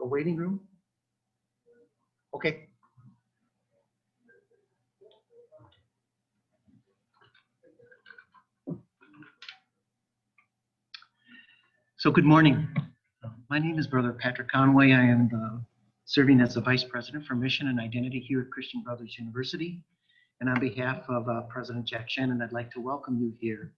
A waiting room? Okay. So good morning. My name is Brother Patrick Conway. I am serving as the Vice President for Mission and Identity here at Christian Brothers University. And on behalf of President Jack Shannon, I'd like to welcome you here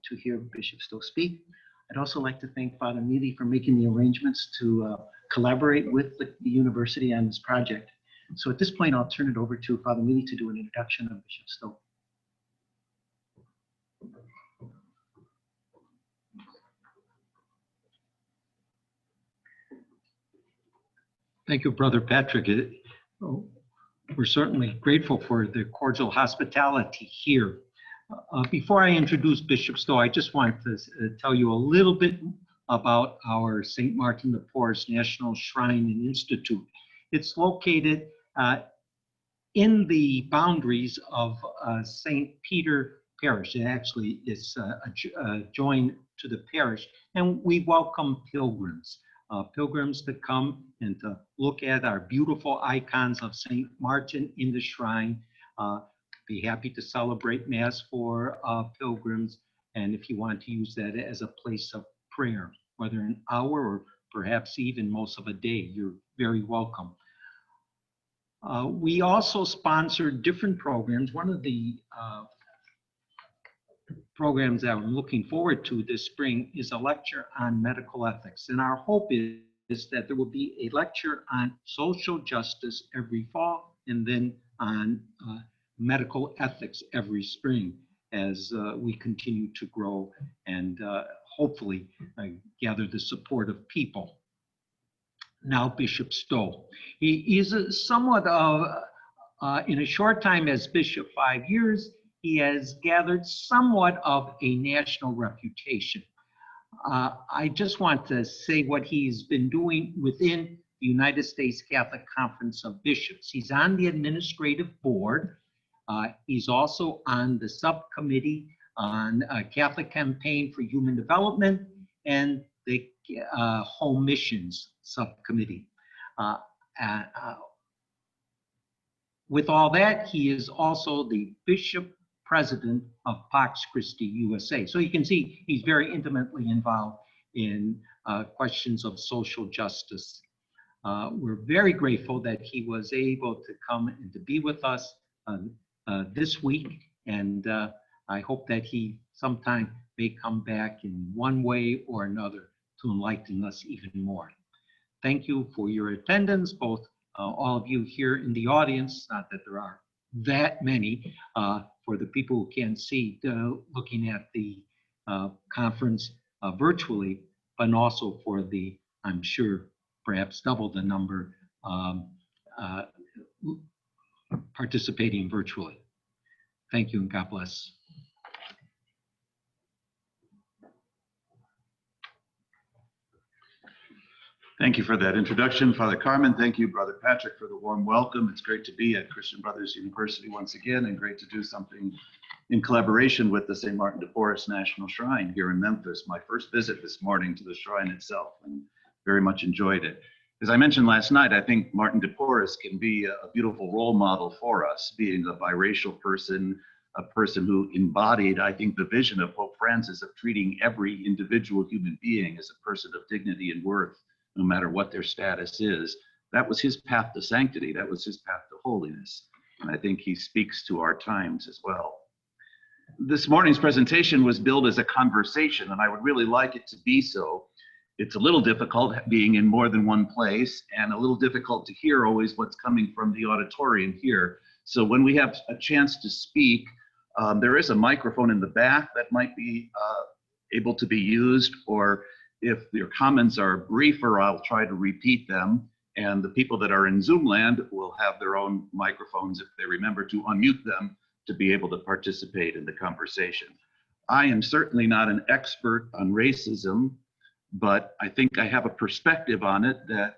to hear Bishop Stowe speak. I'd also like to thank Father Mealy for making the arrangements to collaborate with the university on this project. So at this point, I'll turn it over to Father Mealy to do an introduction of Bishop Stowe. Thank you, Brother Patrick. We're certainly grateful for the cordial hospitality here. Before I introduce Bishop Stowe, I just want to tell you a little bit about our St. Martin de Porres National Shrine and Institute. It's located in the boundaries of St. Peter Parish. It actually is joined to the parish, and we welcome pilgrims. Pilgrims to come and to look at our beautiful icons of St. Martin in the shrine. Be happy to celebrate Mass for pilgrims, and if you want to use that as a place of prayer, whether an hour or perhaps even most of a day, you're very welcome. We also sponsor different programs. One of the programs that I'm looking forward to this spring is a lecture on medical ethics. And our hope is that there will be a lecture on social justice every fall and then on medical ethics every spring as we continue to grow and hopefully gather the support of people. Now, Bishop Stowe. He is somewhat of, in a short time as bishop, 5 years, he has gathered somewhat of a national reputation. I just want to say what he's been doing within the United States Catholic Conference of Bishops. He's on the administrative board. He's also on the subcommittee on Catholic Campaign for Human Development and the Home Missions subcommittee. With all that, he is also the Bishop President of Pax Christi USA. So you can see he's very intimately involved in questions of social justice. We're very grateful that he was able to come and to be with us this week, and I hope that he sometime may come back in one way or another to enlighten us even more. Thank you for your attendance, both all of you here in the audience, not that there are that many, for the people who can't see, looking at the conference virtually, but also for the, I'm sure, perhaps double the number participating virtually. Thank you and God bless. Thank you for that introduction, Father Carmen. Thank you, Brother Patrick, for the warm welcome. It's great to be at Christian Brothers University once again, and great to do something in collaboration with the St. Martin de Porres National Shrine here in Memphis. My first visit this morning to the shrine itself, and very much enjoyed it. As I mentioned last night, I think Martin de Porres can be a beautiful role model for us, being a biracial person, a person who embodied, I think, the vision of Pope Francis of treating every individual human being as a person of dignity and worth, no matter what their status is. That was his path to sanctity. That was his path to holiness. And I think he speaks to our times as well. This morning's presentation was billed as a conversation, and I would really like it to be so. It's a little difficult being in more than one place, and a little difficult to hear always what's coming from the auditorium here. So when we have a chance to speak, there is a microphone in the back that might be able to be used, or if your comments are briefer, I'll try to repeat them. And the people that are in Zoom land will have their own microphones if they remember to unmute them to be able to participate in the conversation. I am certainly not an expert on racism, but I think I have a perspective on it that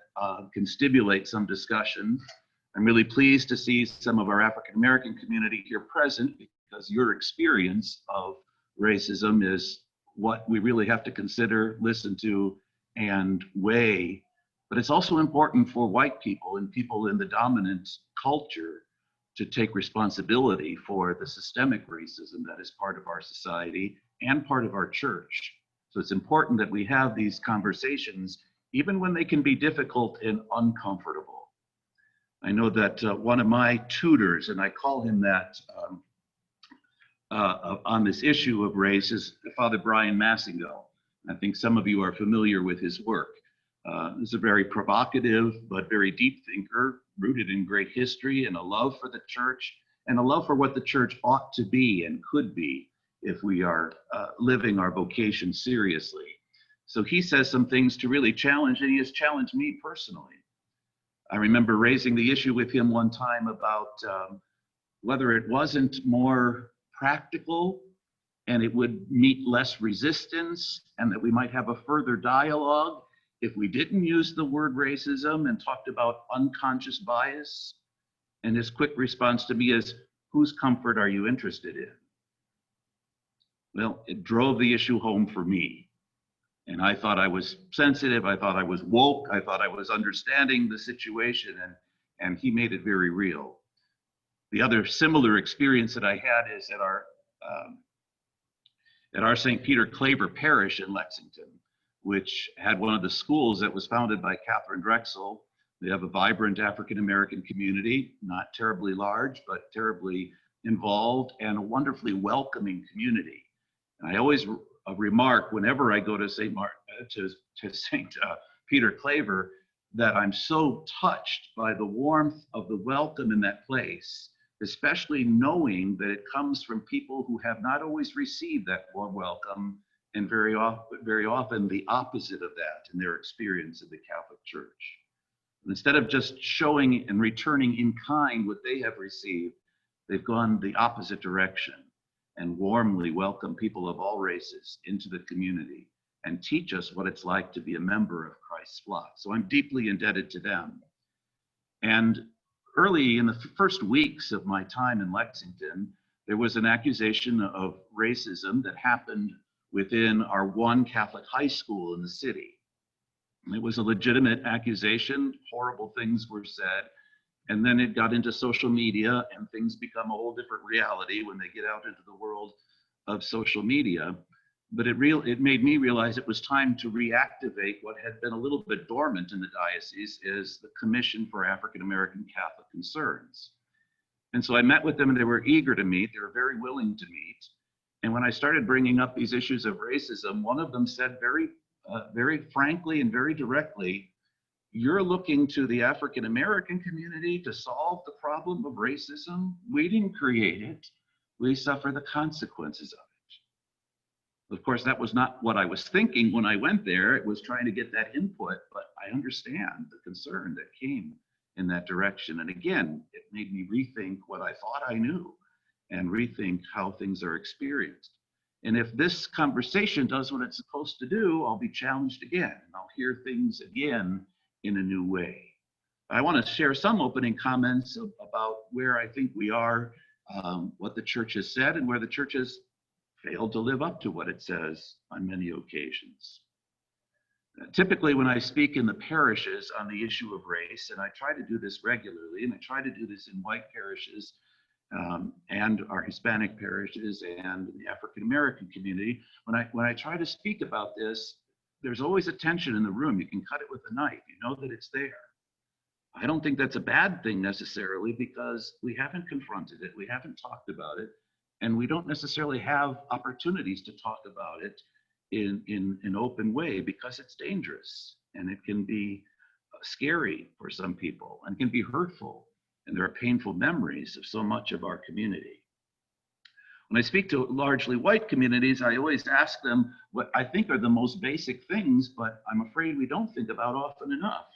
can stimulate some discussion. I'm really pleased to see some of our African American community here present because your experience of racism is what we really have to consider, listen to, and weigh. But it's also important for white people and people in the dominant culture to take responsibility for the systemic racism that is part of our society and part of our church. So it's important that we have these conversations, even when they can be difficult and uncomfortable. I know that one of my tutors, and I call him that on this issue of race, is Father Brian Massingill. I think some of you are familiar with his work. He's a very provocative but very deep thinker, rooted in great history and a love for the church and a love for what the church ought to be and could be if we are living our vocation seriously. So he says some things to really challenge, and he has challenged me personally. I remember raising the issue with him one time about whether it wasn't more practical and it would meet less resistance and that we might have a further dialogue if we didn't use the word racism and talked about unconscious bias. And his quick response to me is, whose comfort are you interested in? Well, it drove the issue home for me. And I thought I was sensitive, I thought I was woke, I thought I was understanding the situation, and he made it very real. The other similar experience that I had is at our St. Peter Claver Parish in Lexington, which had one of the schools that was founded by Catherine Drexel. They have a vibrant African-American community, not terribly large, but terribly involved, and a wonderfully welcoming community. And I always remark whenever I go to St. Peter Claver that I'm so touched by the warmth of the welcome in that place, especially knowing that it comes from people who have not always received that warm welcome, and very often the opposite of that in their experience of the Catholic Church. And instead of just showing and returning in kind what they have received, they've gone the opposite direction and warmly welcome people of all races into the community and teach us what it's like to be a member of Christ's flock. So I'm deeply indebted to them. And early in the first weeks of my time in Lexington, there was an accusation of racism that happened within our one Catholic high school in the city. It was a legitimate accusation, horrible things were said, and then it got into social media and things become a whole different reality when they get out into the world of social media. But it made me realize it was time to reactivate what had been a little bit dormant in the diocese, is the Commission for African American Catholic Concerns. And so I met with them and they were eager to meet, they were very willing to meet. And when I started bringing up these issues of racism, one of them said very frankly and very directly, you're looking to the African American community to solve the problem of racism. We didn't create it. We suffer the consequences of it. Of course, that was not what I was thinking when I went there. It was trying to get that input, but I understand the concern that came in that direction. And again, it made me rethink what I thought I knew and rethink how things are experienced. And if this conversation does what it's supposed to do, I'll be challenged again, and I'll hear things again in a new way. I want to share some opening comments about where I think we are, what the church has said, and where the church has failed to live up to what it says on many occasions. Typically, when I speak in the parishes on the issue of race, and I try to do this regularly, and I try to do this in white parishes and our Hispanic parishes and the African American community, when I try to speak about this, there's always a tension in the room. You can cut it with a knife. You know that it's there. I don't think that's a bad thing necessarily, because we haven't confronted it, we haven't talked about it, and we don't necessarily have opportunities to talk about it in an open way, because it's dangerous and it can be scary for some people and can be hurtful. And there are painful memories of so much of our community. When I speak to largely white communities, I always ask them what I think are the most basic things, but I'm afraid we don't think about often enough.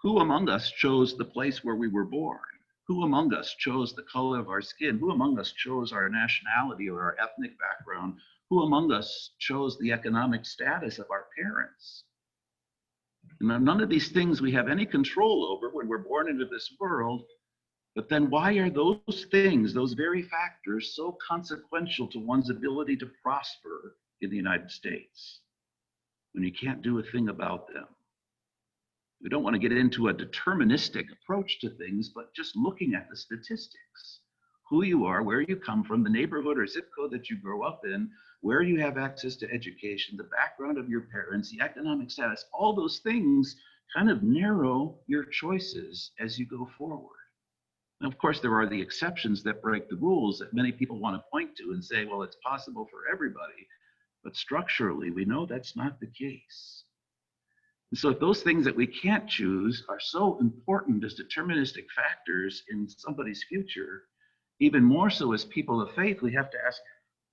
Who among us chose the place where we were born? Who among us chose the color of our skin? Who among us chose our nationality or our ethnic background? Who among us chose the economic status of our parents? And none of these things we have any control over when we're born into this world, But then why are those things, those very factors, so consequential to one's ability to prosper in the United States when you can't do a thing about them? We don't want to get into a deterministic approach to things, but just looking at the statistics, who you are, where you come from, the neighborhood or zip code that you grow up in, where you have access to education, the background of your parents, the economic status, all those things kind of narrow your choices as you go forward. And of course, there are the exceptions that break the rules that many people want to point to and say, well, it's possible for everybody. But structurally, we know that's not the case. And so if those things that we can't choose are so important as deterministic factors in somebody's future, even more so as people of faith, we have to ask,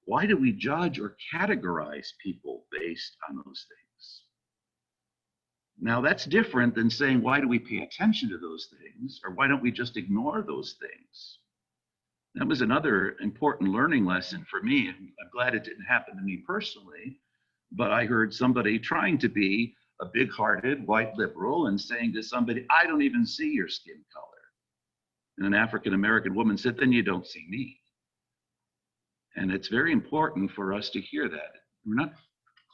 why do we judge or categorize people based on those things? Now, that's different than saying, why do we pay attention to those things? Or why don't we just ignore those things? That was another important learning lesson for me. And I'm glad it didn't happen to me personally, but I heard somebody trying to be a big-hearted white liberal and saying to somebody, I don't even see your skin color. And an African-American woman said, then you don't see me. And it's very important for us to hear that. We're not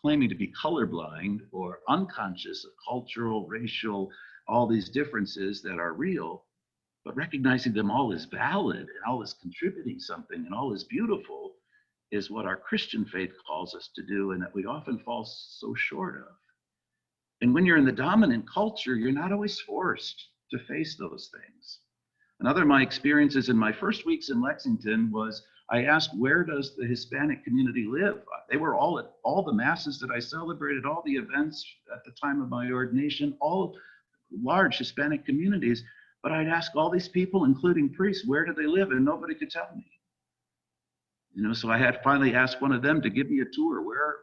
claiming to be colorblind or unconscious of cultural, racial, all these differences that are real, but recognizing them all as valid and all as contributing something and all as beautiful is what our Christian faith calls us to do, and that we often fall so short of. And when you're in the dominant culture, you're not always forced to face those things. Another of my experiences in my first weeks in Lexington was I asked, where does the Hispanic community live? They were all at all the masses that I celebrated, all the events at the time of my ordination, all large Hispanic communities. But I'd ask all these people, including priests, where do they live? And nobody could tell me. You know, so I had finally asked one of them to give me a tour. Where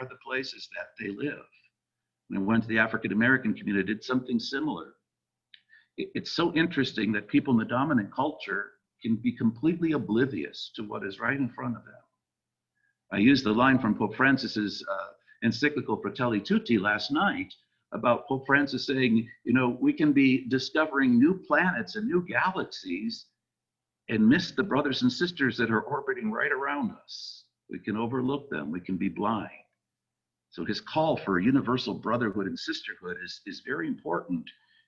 are the places that they live? And I went to the African American community, did something similar. It's so interesting that people in the dominant culture can be completely oblivious to what is right in front of them. I used the line from Pope Francis's encyclical Fratelli Tutti last night about Pope Francis saying, you know, we can be discovering new planets and new galaxies and miss the brothers and sisters that are orbiting right around us. We can overlook them, we can be blind. So his call for universal brotherhood and sisterhood is very important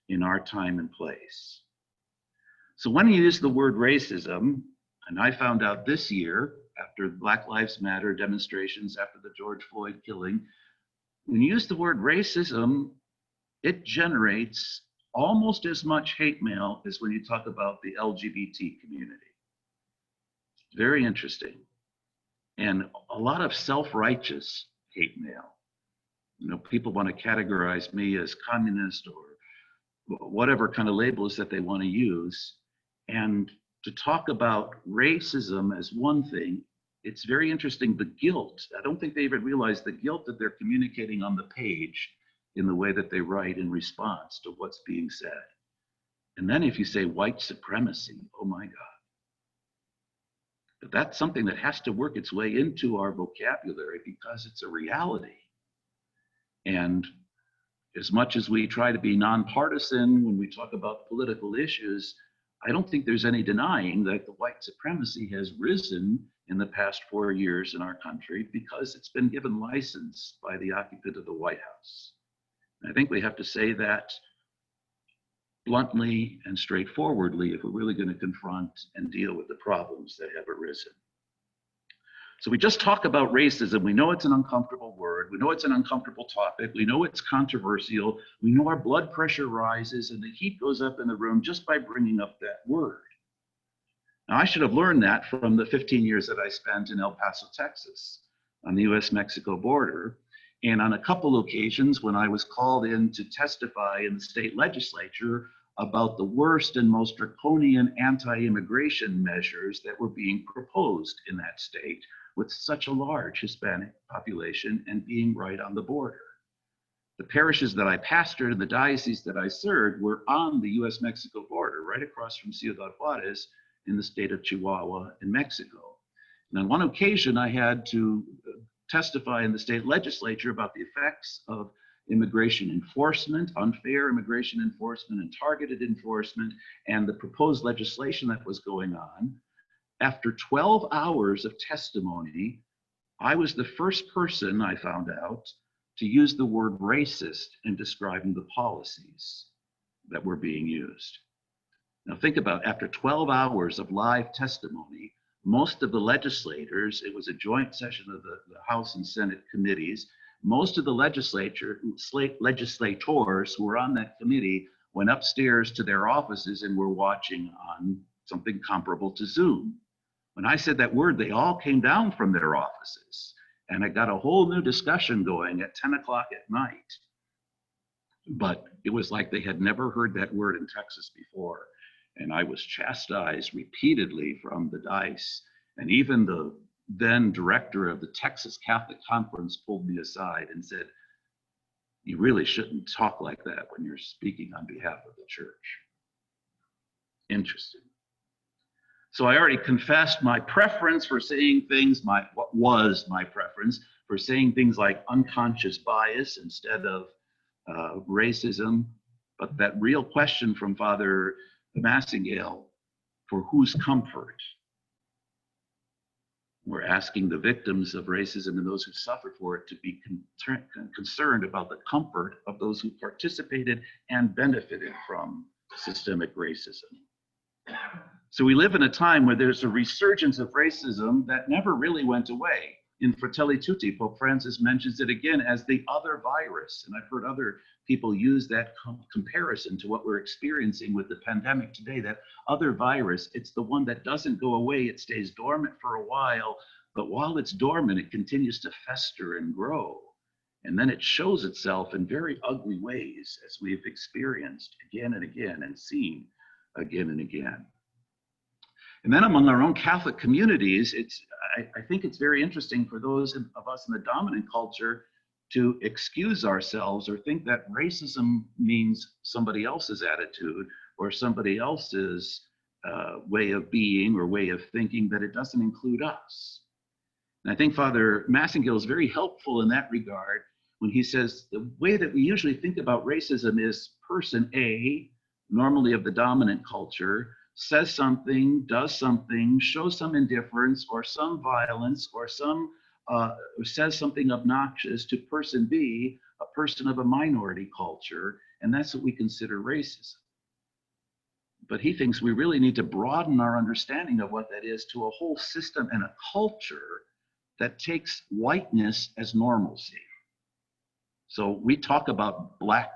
in our time and place. So when you use the word racism, and I found out this year after Black Lives Matter demonstrations, after the George Floyd killing, when you use the word racism, it generates almost as much hate mail as when you talk about the LGBT community. Very interesting. And a lot of self-righteous hate mail. You know, people want to categorize me as communist or whatever kind of labels that they want to use. And to talk about racism as one thing, it's very interesting, the guilt. I don't think they even realize the guilt that they're communicating on the page in the way that they write in response to what's being said. And then if you say white supremacy, oh my God. But that's something that has to work its way into our vocabulary because it's a reality. And as much as we try to be nonpartisan when we talk about political issues, I don't think there's any denying that the white supremacy has risen in the past 4 years in our country because it's been given license by the occupant of the White House. And I think we have to say that bluntly and straightforwardly if we're really going to confront and deal with the problems that have arisen. So we just talk about racism. We know it's an uncomfortable word. We know it's an uncomfortable topic. We know it's controversial. We know our blood pressure rises and the heat goes up in the room just by bringing up that word. Now, I should have learned that from the 15 years that I spent in El Paso, Texas, on the US-Mexico border. And on a couple occasions when I was called in to testify in the state legislature about the worst and most draconian anti-immigration measures that were being proposed in that state with such a large Hispanic population and being right on the border. The parishes that I pastored and the dioceses that I served were on the US-Mexico border, right across from Ciudad Juarez in the state of Chihuahua in Mexico. And on one occasion, I had to testify in the state legislature about the effects of immigration enforcement, unfair immigration enforcement and targeted enforcement, and the proposed legislation that was going on. After 12 hours of testimony, I was the first person, I found out, to use the word racist in describing the policies that were being used. Now think about, after 12 hours of live testimony, most of the legislators, it was a joint session of the House and Senate committees, most of the legislators who were on that committee went upstairs to their offices and were watching on something comparable to Zoom. When I said that word, they all came down from their offices, and I got a whole new discussion going at 10 o'clock at night. But it was like they had never heard that word in Texas before. And I was chastised repeatedly from the dais. And even the then director of the Texas Catholic Conference pulled me aside and said, "You really shouldn't talk like that when you're speaking on behalf of the church." Interesting. So I already confessed my preference for saying things, what was my preference for saying things like unconscious bias instead of racism. But that real question from Father Massingale, for whose comfort? We're asking the victims of racism and those who suffer for it to be concerned about the comfort of those who participated and benefited from systemic racism. So we live in a time where there's a resurgence of racism that never really went away. In Fratelli Tutti, Pope Francis mentions it again as the other virus. And I've heard other people use that comparison to what we're experiencing with the pandemic today, that other virus. It's the one that doesn't go away. It stays dormant for a while, but while it's dormant, it continues to fester and grow. And then it shows itself in very ugly ways, as we've experienced again and again and seen again and again. And then among our own Catholic communities, I think it's very interesting for those of us in the dominant culture to excuse ourselves or think that racism means somebody else's attitude or somebody else's way of being or way of thinking, that it doesn't include us. And I think Father Massingale is very helpful in that regard when he says the way that we usually think about racism is person A, normally of the dominant culture, says something, does something, shows some indifference or some violence or says something obnoxious to person B, a person of a minority culture, and that's what we consider racism. But he thinks we really need to broaden our understanding of what that is to a whole system and a culture that takes whiteness as normalcy. So we talk about Black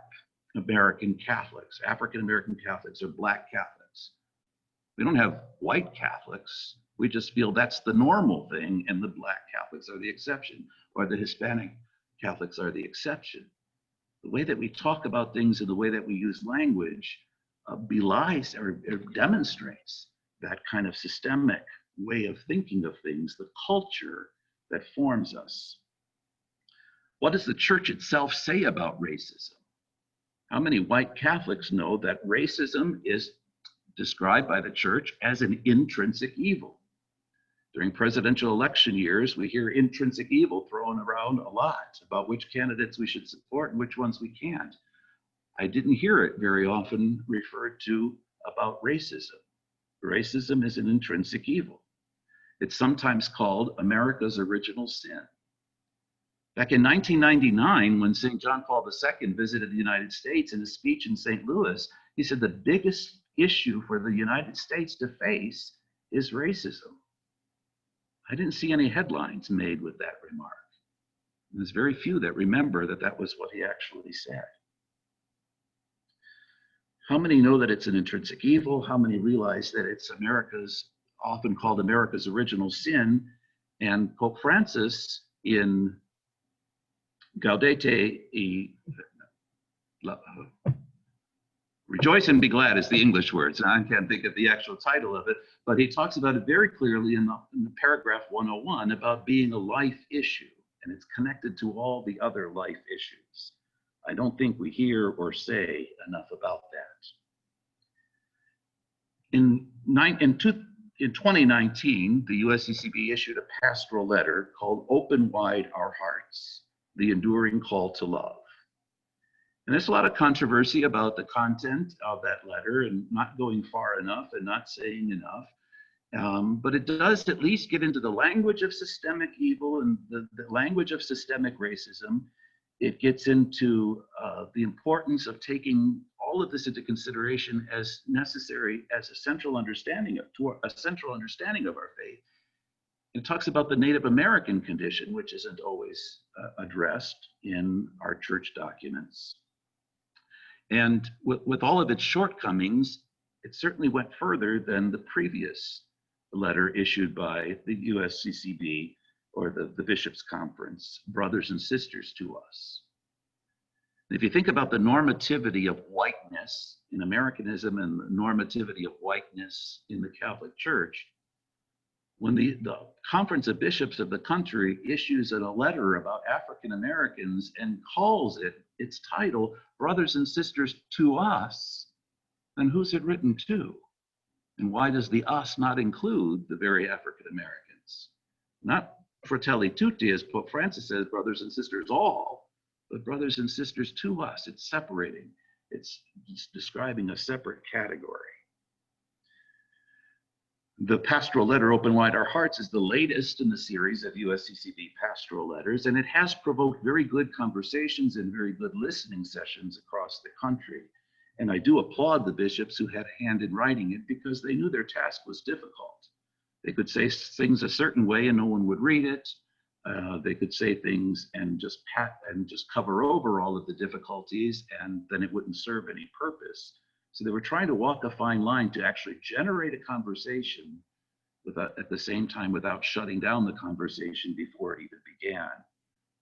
American Catholics, African American Catholics, or Black Catholics. We don't have white Catholics. We just feel that's the normal thing, and the Black Catholics are the exception, or the Hispanic Catholics are the exception. The way that we talk about things and the way that we use language belies or demonstrates that kind of systemic way of thinking of things, the culture that forms us. What does the church itself say about racism? How many white Catholics know that racism is described by the church as an intrinsic evil? During presidential election years, we hear intrinsic evil thrown around a lot about which candidates we should support and which ones we can't. I didn't hear it very often referred to about racism. Racism is an intrinsic evil. It's sometimes called America's original sin. Back in 1999, when St. John Paul II visited the United States, in a speech in St. Louis, he said the biggest issue for the United States to face is racism. I didn't see any headlines made with that remark. There's very few that remember that that was what he actually said. How many know that it's an intrinsic evil? How many realize that it's often called America's original sin? And Pope Francis in Gaudete Rejoice and be glad is the English words. And I can't think of the actual title of it, but he talks about it very clearly in the paragraph 101 about being a life issue, and it's connected to all the other life issues. I don't think we hear or say enough about that. In 2019, the USCCB issued a pastoral letter called Open Wide Our Hearts, the Enduring Call to Love. And there's a lot of controversy about the content of that letter and not going far enough and not saying enough. But it does at least get into the language of systemic evil and the language of systemic racism. It gets into the importance of taking all of this into consideration as necessary as a central understanding of our faith. It talks about the Native American condition, which isn't always addressed in our church documents. And with all of its shortcomings, it certainly went further than the previous letter issued by the USCCB or the Bishops' Conference, Brothers and Sisters to Us. If you think about the normativity of whiteness in Americanism and the normativity of whiteness in the Catholic Church, when the Conference of Bishops of the country issues a letter about African Americans and calls its title, Brothers and Sisters to Us, then who's it written to? And why does the us not include the very African Americans? Not Fratelli Tutti, as Pope Francis says, brothers and sisters all, but brothers and sisters to us. It's separating. It's describing a separate category. The pastoral letter, Open Wide Our Hearts, is the latest in the series of USCCB pastoral letters, and it has provoked very good conversations and very good listening sessions across the country. And I do applaud the bishops who had a hand in writing it because they knew their task was difficult. They could say things a certain way and no one would read it. They could say things and just cover over all of the difficulties, and then it wouldn't serve any purpose. So they were trying to walk a fine line to actually generate a conversation at the same time without shutting down the conversation before it even began.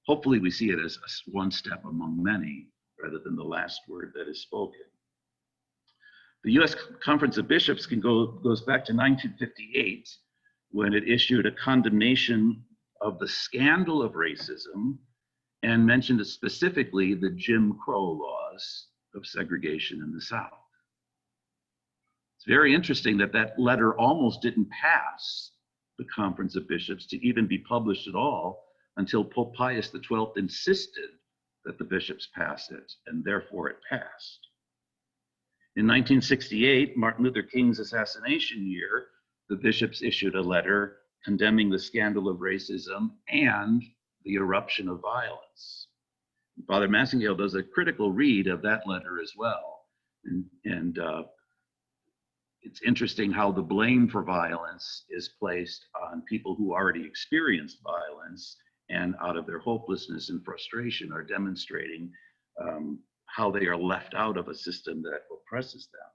Hopefully we see it as one step among many rather than the last word that is spoken. The U.S. Conference of Bishops goes back to 1958 when it issued a condemnation of the scandal of racism and mentioned specifically the Jim Crow laws of segregation in the South. It's very interesting that that letter almost didn't pass the Conference of Bishops to even be published at all until Pope Pius XII insisted that the bishops pass it, and therefore it passed. In 1968, Martin Luther King's assassination year, the bishops issued a letter condemning the scandal of racism and the eruption of violence. Father Massingale does a critical read of that letter as well. And it's interesting how the blame for violence is placed on people who already experienced violence and out of their hopelessness and frustration are demonstrating how they are left out of a system that oppresses them.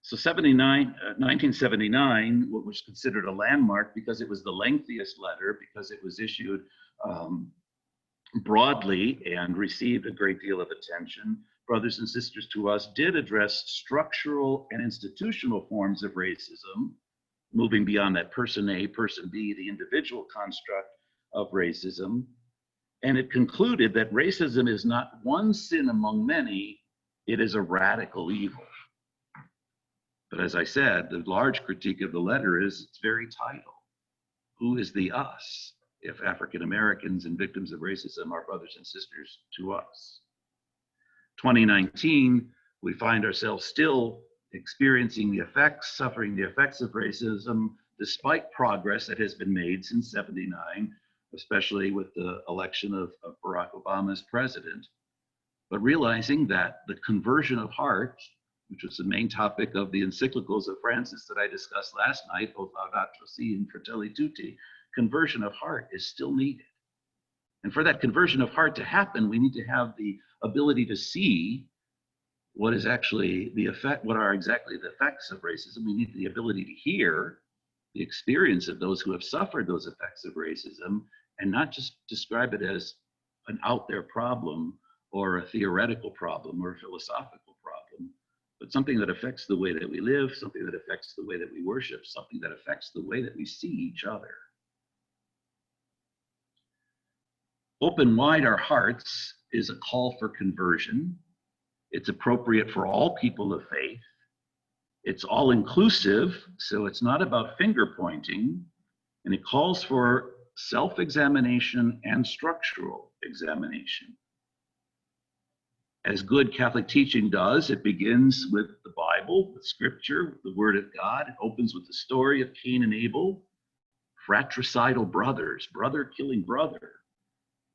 So 1979 was considered a landmark because it was the lengthiest letter, because it was issued broadly and received a great deal of attention. Brothers and Sisters to Us did address structural and institutional forms of racism, moving beyond that person A, person B, the individual construct of racism. And it concluded that racism is not one sin among many, it is a radical evil. But as I said, the large critique of the letter is its very title. Who is the us if African Americans and victims of racism are brothers and sisters to us? 2019, we find ourselves still experiencing the effects, suffering the effects of racism, despite progress that has been made since '79, especially with the election of Barack Obama as president. But realizing that the conversion of heart, which was the main topic of the encyclicals of Francis that I discussed last night, both Laudato Si and Fratelli Tutti, conversion of heart is still needed. And for that conversion of heart to happen, we need to have the ability to see what is actually the effect, what are exactly the effects of racism. We need the ability to hear the experience of those who have suffered those effects of racism and not just describe it as an out there problem or a theoretical problem or a philosophical problem, but something that affects the way that we live, something that affects the way that we worship, something that affects the way that we see each other. Open Wide Our Hearts is a call for conversion. It's appropriate for all people of faith. It's all inclusive, so it's not about finger pointing, and it calls for self-examination and structural examination. As good Catholic teaching does, it begins with the Bible, with Scripture, with the Word of God. It opens with the story of Cain and Abel, fratricidal brothers, brother killing brother,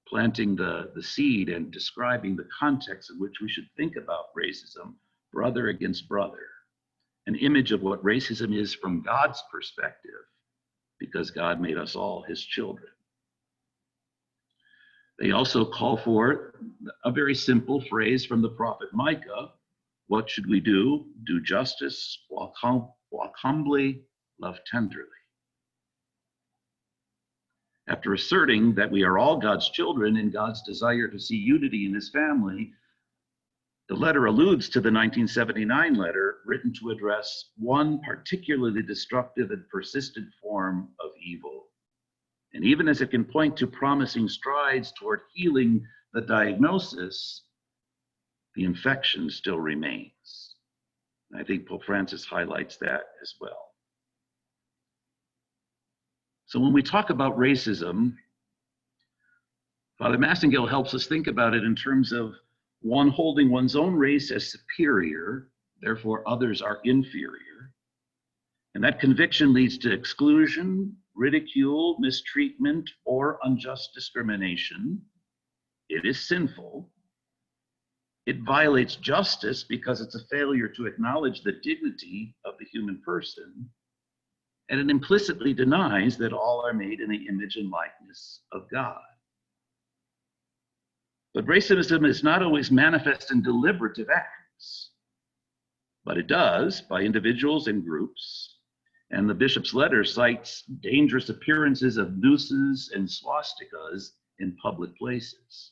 planting the seed and describing the context in which we should think about racism, brother against brother, an image of what racism is from God's perspective, because God made us all his children. They also call for a very simple phrase from the prophet Micah: what should we do? Do justice, walk humbly, love tenderly. After asserting that we are all God's children and God's desire to see unity in his family, the letter alludes to the 1979 letter written to address one particularly destructive and persistent form of evil. And even as it can point to promising strides toward healing the diagnosis, the infection still remains. And I think Pope Francis highlights that as well. So when we talk about racism, Father Massengill helps us think about it in terms of one holding one's own race as superior, therefore others are inferior. And that conviction leads to exclusion, ridicule, mistreatment, or unjust discrimination. It is sinful. It violates justice because it's a failure to acknowledge the dignity of the human person. And it implicitly denies that all are made in the image and likeness of God. But racism is not always manifest in deliberative acts, but it does by individuals and groups. And the bishop's letter cites dangerous appearances of nooses and swastikas in public places.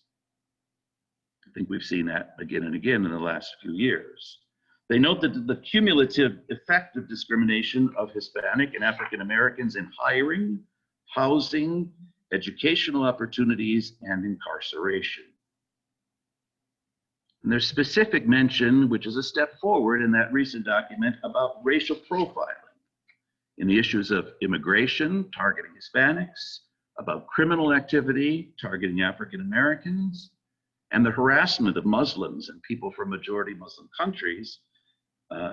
I think we've seen that again and again in the last few years. They note that the cumulative effect of discrimination of Hispanic and African Americans in hiring, housing, educational opportunities, and incarceration. And there's specific mention, which is a step forward in that recent document, about racial profiling in the issues of immigration, targeting Hispanics, about criminal activity, targeting African Americans, and the harassment of Muslims and people from majority Muslim countries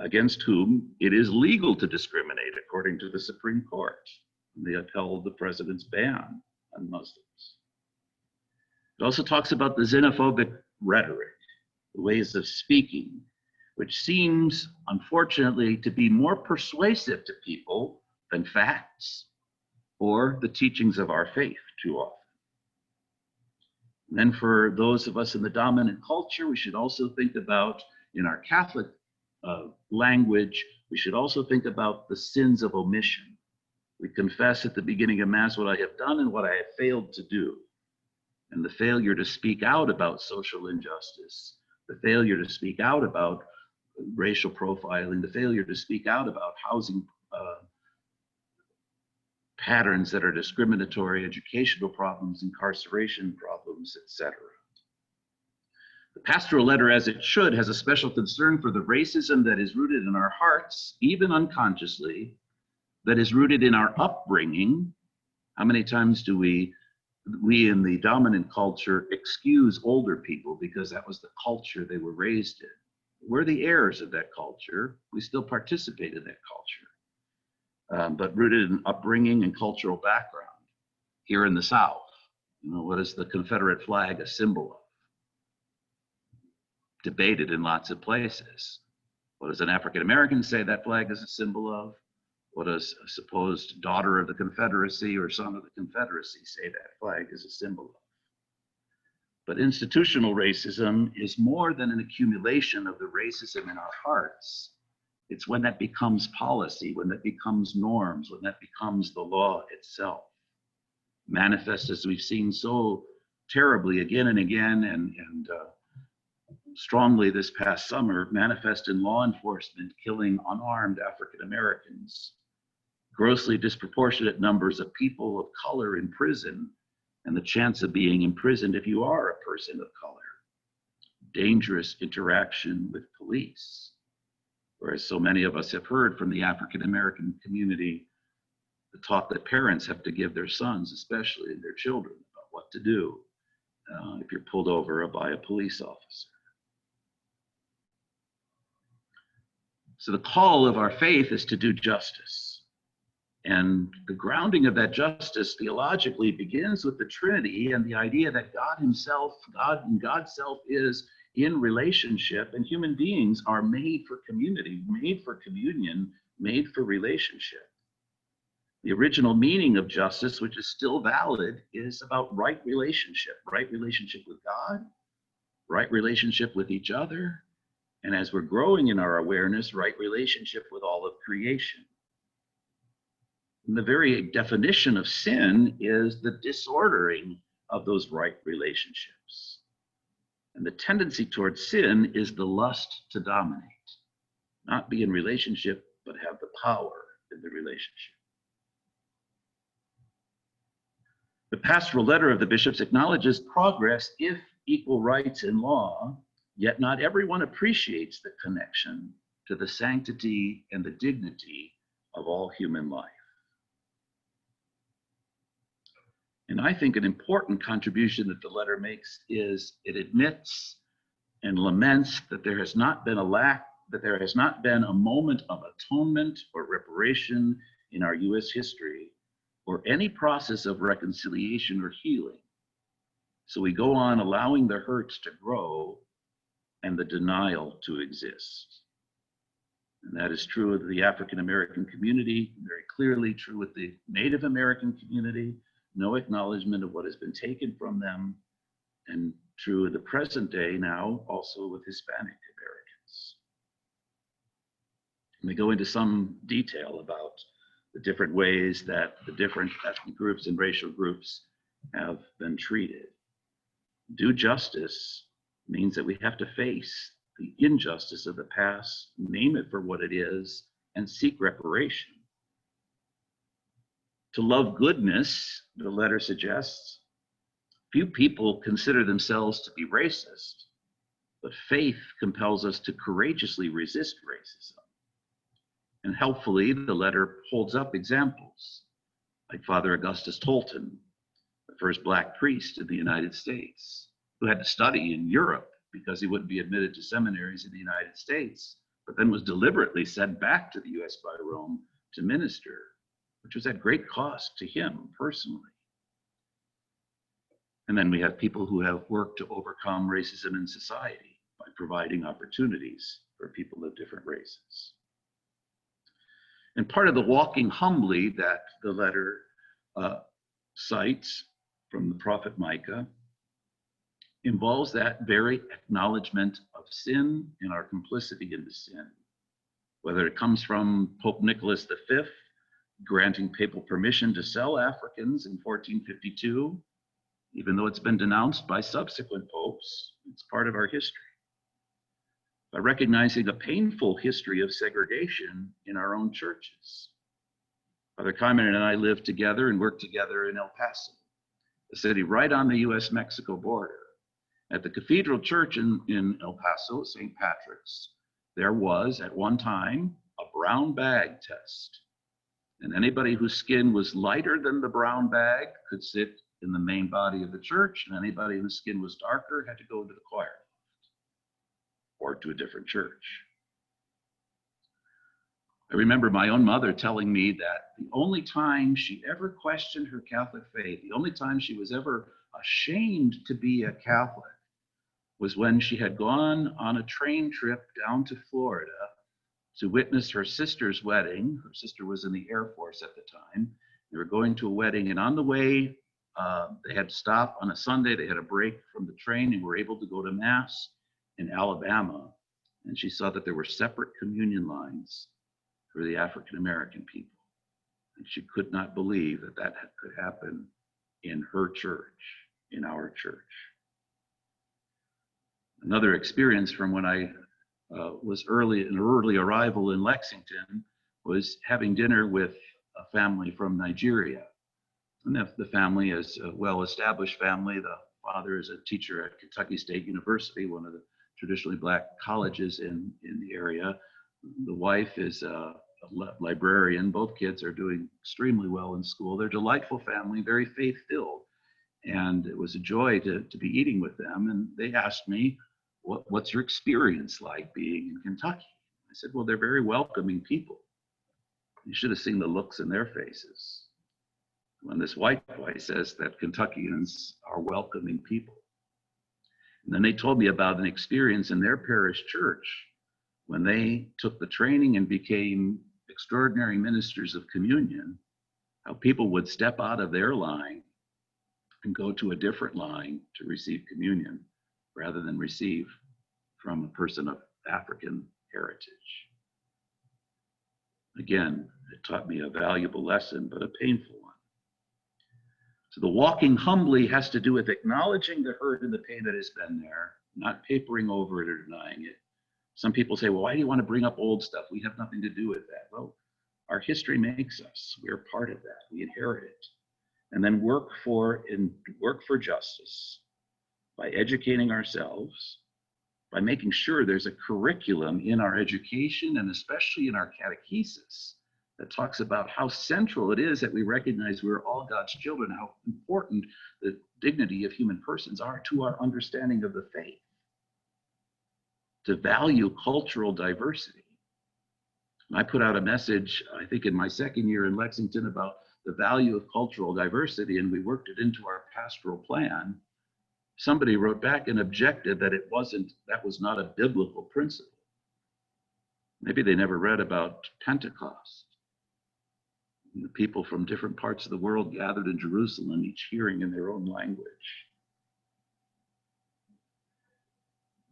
against whom it is legal to discriminate, according to the Supreme Court. They upheld the president's ban on Muslims. It also talks about the xenophobic rhetoric, the ways of speaking, which seems, unfortunately, to be more persuasive to people than facts or the teachings of our faith too often. And then for those of us in the dominant culture, we should also think about, in our Catholic language, we should also think about the sins of omission. We confess at the beginning of Mass what I have done and what I have failed to do. And the failure to speak out about social injustice, the failure to speak out about racial profiling, the failure to speak out about housing patterns that are discriminatory, educational problems, incarceration problems, etc. The pastoral letter, as it should, has a special concern for the racism that is rooted in our hearts, even unconsciously, that is rooted in our upbringing. How many times do we in the dominant culture excuse older people because that was the culture they were raised in? We're the heirs of that culture. We still participate in that culture, but rooted in upbringing and cultural background. Here in the South, what is the Confederate flag a symbol of? Debated in lots of places. What does an African American say that flag is a symbol of? What does a supposed daughter of the Confederacy or son of the Confederacy say that flag is a symbol of? But institutional racism is more than an accumulation of the racism in our hearts. It's when that becomes policy, when that becomes norms, when that becomes the law itself. Manifest, as we've seen so terribly again and again, and strongly this past summer, manifest in law enforcement killing unarmed African Americans, grossly disproportionate numbers of people of color in prison, and the chance of being imprisoned if you are a person of color, dangerous interaction with police. Whereas so many of us have heard from the African American community the talk that parents have to give their sons, especially their children, about what to do if you're pulled over by a police officer. So the call of our faith is to do justice. And the grounding of that justice theologically begins with the Trinity and the idea that God himself, God and God's self is in relationship, and human beings are made for community, made for communion, made for relationship. The original meaning of justice, which is still valid, is about right relationship with God, right relationship with each other, and as we're growing in our awareness, right relationship with all of creation. And the very definition of sin is the disordering of those right relationships. And the tendency towards sin is the lust to dominate, not be in relationship, but have the power in the relationship. The pastoral letter of the bishops acknowledges progress if equal rights in law, yet not everyone appreciates the connection to the sanctity and the dignity of all human life. And I think an important contribution that the letter makes is it admits and laments that there has not been a moment of atonement or reparation in our U.S. history, or any process of reconciliation or healing. So we go on allowing the hurts to grow and the denial to exist. And that is true of the African American community, very clearly true with the Native American community, no acknowledgement of what has been taken from them, and true in the present day now also with Hispanic Americans. And they go into some detail about the different ways that the different ethnic groups and racial groups have been treated. Do justice means that we have to face the injustice of the past, name it for what it is, and seek reparation. To love goodness, the letter suggests, few people consider themselves to be racist, but faith compels us to courageously resist racism. And helpfully, the letter holds up examples, like Father Augustus Tolton, the first Black priest in the United States, who had to study in Europe because he wouldn't be admitted to seminaries in the United States, but then was deliberately sent back to the US by Rome to minister, which was at great cost to him personally. And then we have people who have worked to overcome racism in society by providing opportunities for people of different races. And part of the walking humbly that the letter cites from the prophet Micah involves that very acknowledgement of sin and our complicity in the sin. Whether it comes from Pope Nicholas V, granting papal permission to sell Africans in 1452, even though it's been denounced by subsequent popes, it's part of our history. By recognizing a painful history of segregation in our own churches. Father Carmen and I lived together and worked together in El Paso, a city right on the US-Mexico border. At the Cathedral Church in El Paso, St. Patrick's, there was at one time a brown bag test. And anybody whose skin was lighter than the brown bag could sit in the main body of the church, and anybody whose skin was darker had to go to the choir or to a different church. I remember my own mother telling me that the only time she ever questioned her Catholic faith, the only time she was ever ashamed to be a Catholic, was when she had gone on a train trip down to Florida to witness her sister's wedding. Her sister was in the Air Force at the time. They were going to a wedding, and on the way, they had to stop on a Sunday. They had a break from the train and were able to go to Mass in Alabama. And she saw that there were separate communion lines for the African American people. And she could not believe that that could happen in her church, in our church. Another experience from when I was an early arrival in Lexington was having dinner with a family from Nigeria. And the family is a well-established family. The father is a teacher at Kentucky State University, one of the traditionally Black colleges in the area. The wife is a librarian. Both kids are doing extremely well in school. They're a delightful family, very faith-filled. And it was a joy to be eating with them. And they asked me, what's your experience like being in Kentucky? I said, well, they're very welcoming people. You should have seen the looks in their faces when this white boy says that Kentuckians are welcoming people. And then they told me about an experience in their parish church when they took the training and became extraordinary ministers of communion, how people would step out of their line and go to a different line to receive communion rather than receive from a person of African heritage. Again, it taught me a valuable lesson, but a painful one. So the walking humbly has to do with acknowledging the hurt and the pain that has been there, not papering over it or denying it. Some people say, well, why do you want to bring up old stuff? We have nothing to do with that. Well, our history makes us. We're part of that. We inherit it. And then work for justice by educating ourselves, by making sure there's a curriculum in our education and especially in our catechesis that talks about how central it is that we recognize we're all God's children, how important the dignity of human persons are to our understanding of the faith, to value cultural diversity. And I put out a message, I think in my second year in Lexington, about the value of cultural diversity, and we worked it into our pastoral plan. Somebody wrote back and objected that that was not a biblical principle. Maybe they never read about Pentecost. And the people from different parts of the world gathered in Jerusalem, each hearing in their own language.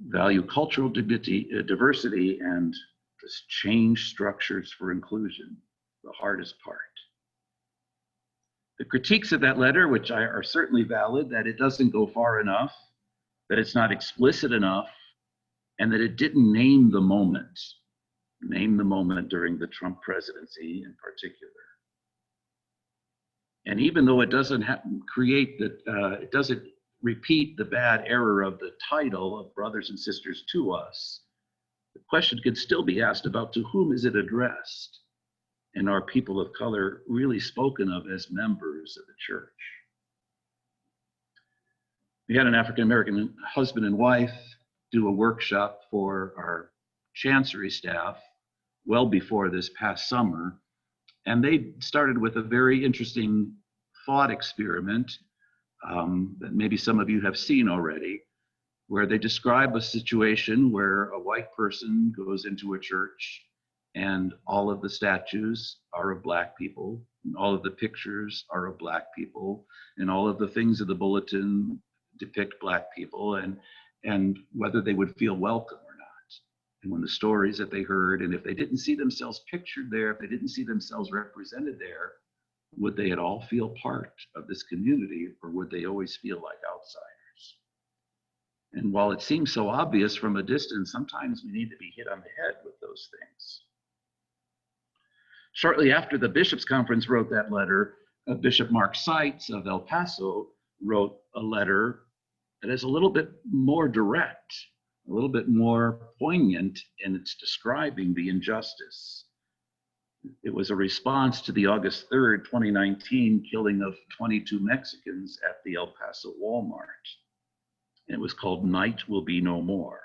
Value cultural diversity, and just change structures for inclusion, the hardest part. The critiques of that letter, which are certainly valid, that it doesn't go far enough, that it's not explicit enough, and that it didn't name the moment during the Trump presidency in particular. And even though it doesn't it doesn't repeat the bad error of the title of Brothers and Sisters to Us, the question could still be asked about to whom is it addressed? And are people of color really spoken of as members of the church? We had an African-American husband and wife do a workshop for our chancery staff well before this past summer. And they started with a very interesting thought experiment that maybe some of you have seen already, where they describe a situation where a white person goes into a church and all of the statues are of Black people, and all of the pictures are of Black people, and all of the things of the bulletin depict Black people, and whether they would feel welcome or not. And when the stories that they heard, and if they didn't see themselves pictured there, if they didn't see themselves represented there, would they at all feel part of this community, or would they always feel like outsiders? And while it seems so obvious from a distance, sometimes we need to be hit on the head with those things. Shortly after the Bishops' Conference wrote that letter, Bishop Mark Seitz of El Paso wrote a letter that is a little bit more direct, a little bit more poignant in its describing the injustice. It was a response to the August 3rd, 2019 killing of 22 Mexicans at the El Paso Walmart. And it was called Night Will Be No More,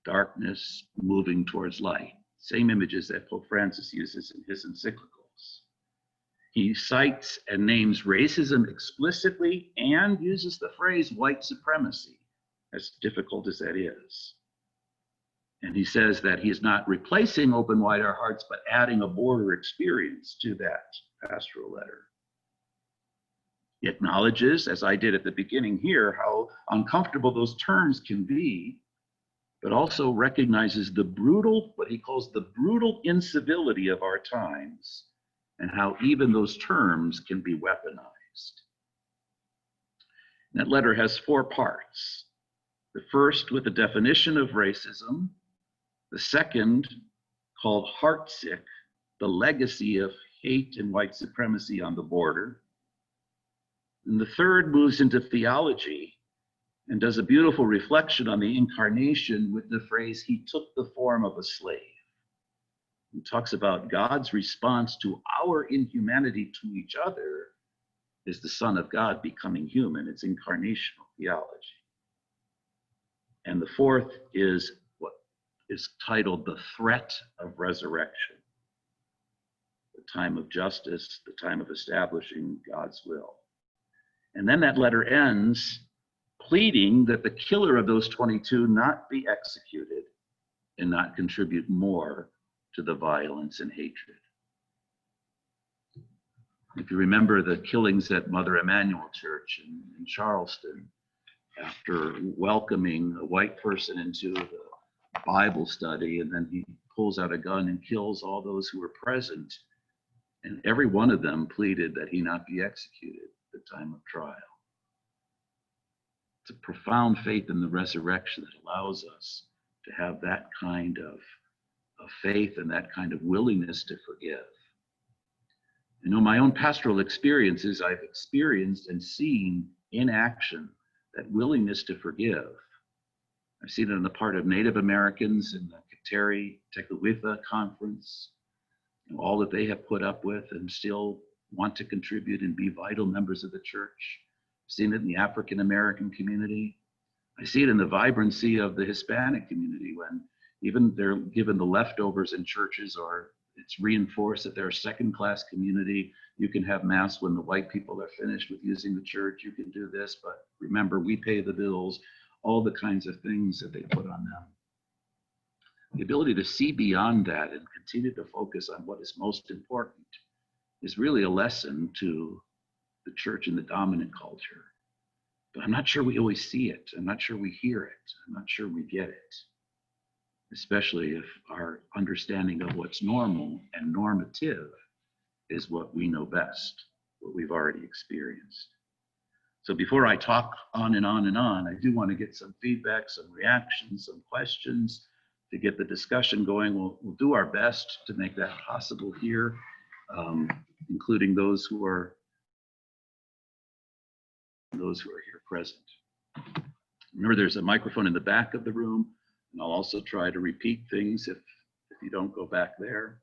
darkness moving towards light. Same images that Pope Francis uses in his encyclicals. He cites and names racism explicitly and uses the phrase white supremacy, as difficult as that is. And he says that he is not replacing Open Wide Our Hearts, but adding a border experience to that pastoral letter. He acknowledges, as I did at the beginning here, how uncomfortable those terms can be, but also recognizes the brutal, what he calls the brutal incivility of our times, and how even those terms can be weaponized. And that letter has 4 parts. The first with a definition of racism, the second called Heartsick, the legacy of hate and white supremacy on the border. And the third moves into theology and does a beautiful reflection on the incarnation with the phrase, he took the form of a slave. He talks about God's response to our inhumanity to each other is the Son of God becoming human. It's incarnational theology. And the fourth is what is titled The Threat of Resurrection, the time of justice, the time of establishing God's will. And then that letter ends pleading that the killer of those 22 not be executed and not contribute more to the violence and hatred. If you remember the killings at Mother Emanuel Church in Charleston, after welcoming a white person into the Bible study, and then he pulls out a gun and kills all those who were present, and every one of them pleaded that he not be executed at the time of trial. It's a profound faith in the resurrection that allows us to have that kind of faith and that kind of willingness to forgive. You know, my own pastoral experiences, I've experienced and seen in action that willingness to forgive. I've seen it on the part of Native Americans in the Kateri Tekakwitha Conference, you know, all that they have put up with and still want to contribute and be vital members of the church. I've seen it in the African American community. I see it in the vibrancy of the Hispanic community when even they're given the leftovers in churches, or it's reinforced that they're a second-class community. You can have mass when the white people are finished with using the church. You can do this, but remember, we pay the bills, all the kinds of things that they put on them. The ability to see beyond that and continue to focus on what is most important is really a lesson to the church in the dominant culture. But I'm not sure we always see it. I'm not sure we hear it. I'm not sure we get it, especially if our understanding of what's normal and normative is what we know best, what we've already experienced. So before I talk on and on and on, I do want to get some feedback, some reactions, some questions to get the discussion going. We'll do our best to make that possible here, including those who are here present. Remember, there's a microphone in the back of the room, and I'll also try to repeat things if you don't go back there.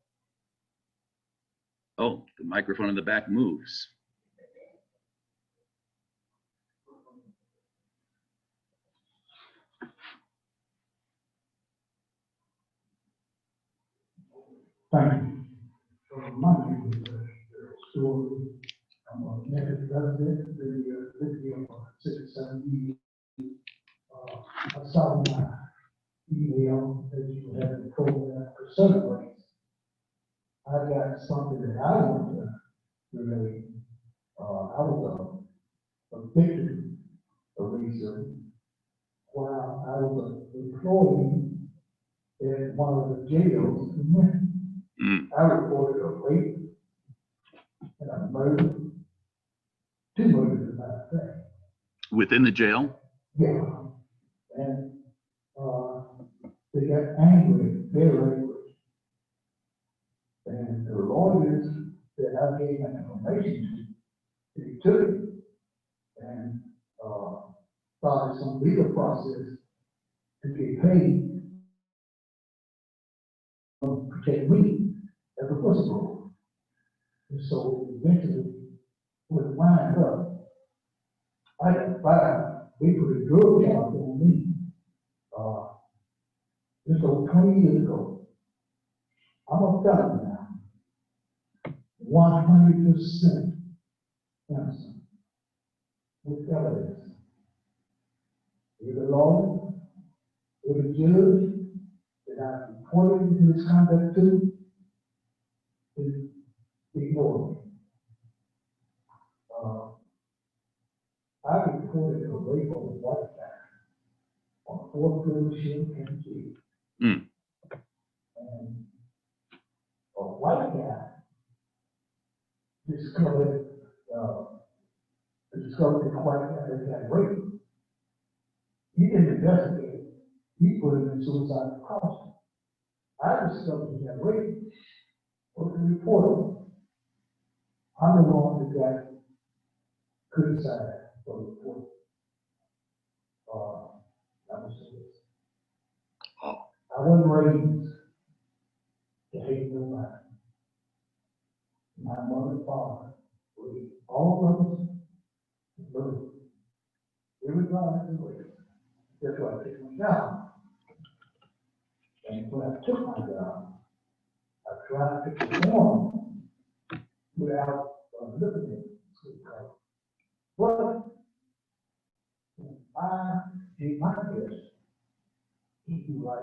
Oh, the microphone in the back moves. Thank you. My name is Daryl Story. I'm a native resident, been here 67 years. I saw my email that you had a program for celebrate. I got something that I want to relate. I was a victory eraser while I was an employee in one of the jails in Memphis. I reported a rape and a murder, 2 murders as a matter of fact. Within the jail? Yeah. And they got angry, very angry. And the lawyers that I gave that information to, they took it and started some legal process to get paid to protect me as a whistleblower. And so eventually, when it wind up, I got fired. They put a drug charge on me. This over 20 years ago. I'm a felon now. 100% innocent. With felonies. Every lawyer, every judge that I reported into this conduct to, is ignored me. I reported a rape of a white guy on 4th grade ship in Key. And a white guy discovered the white guy that got raped. He didn't investigate. He put him in suicide precaution. I discovered he got raped. What's the report? I'm the one that got criticized for the report. That was it. I wasn't raised to hate nobody. My mother and father raised all of us to love. Everybody has a way. That's why I take my job. And when I took my job, I tried to perform without looking at it. But if I did my best, he'd be like,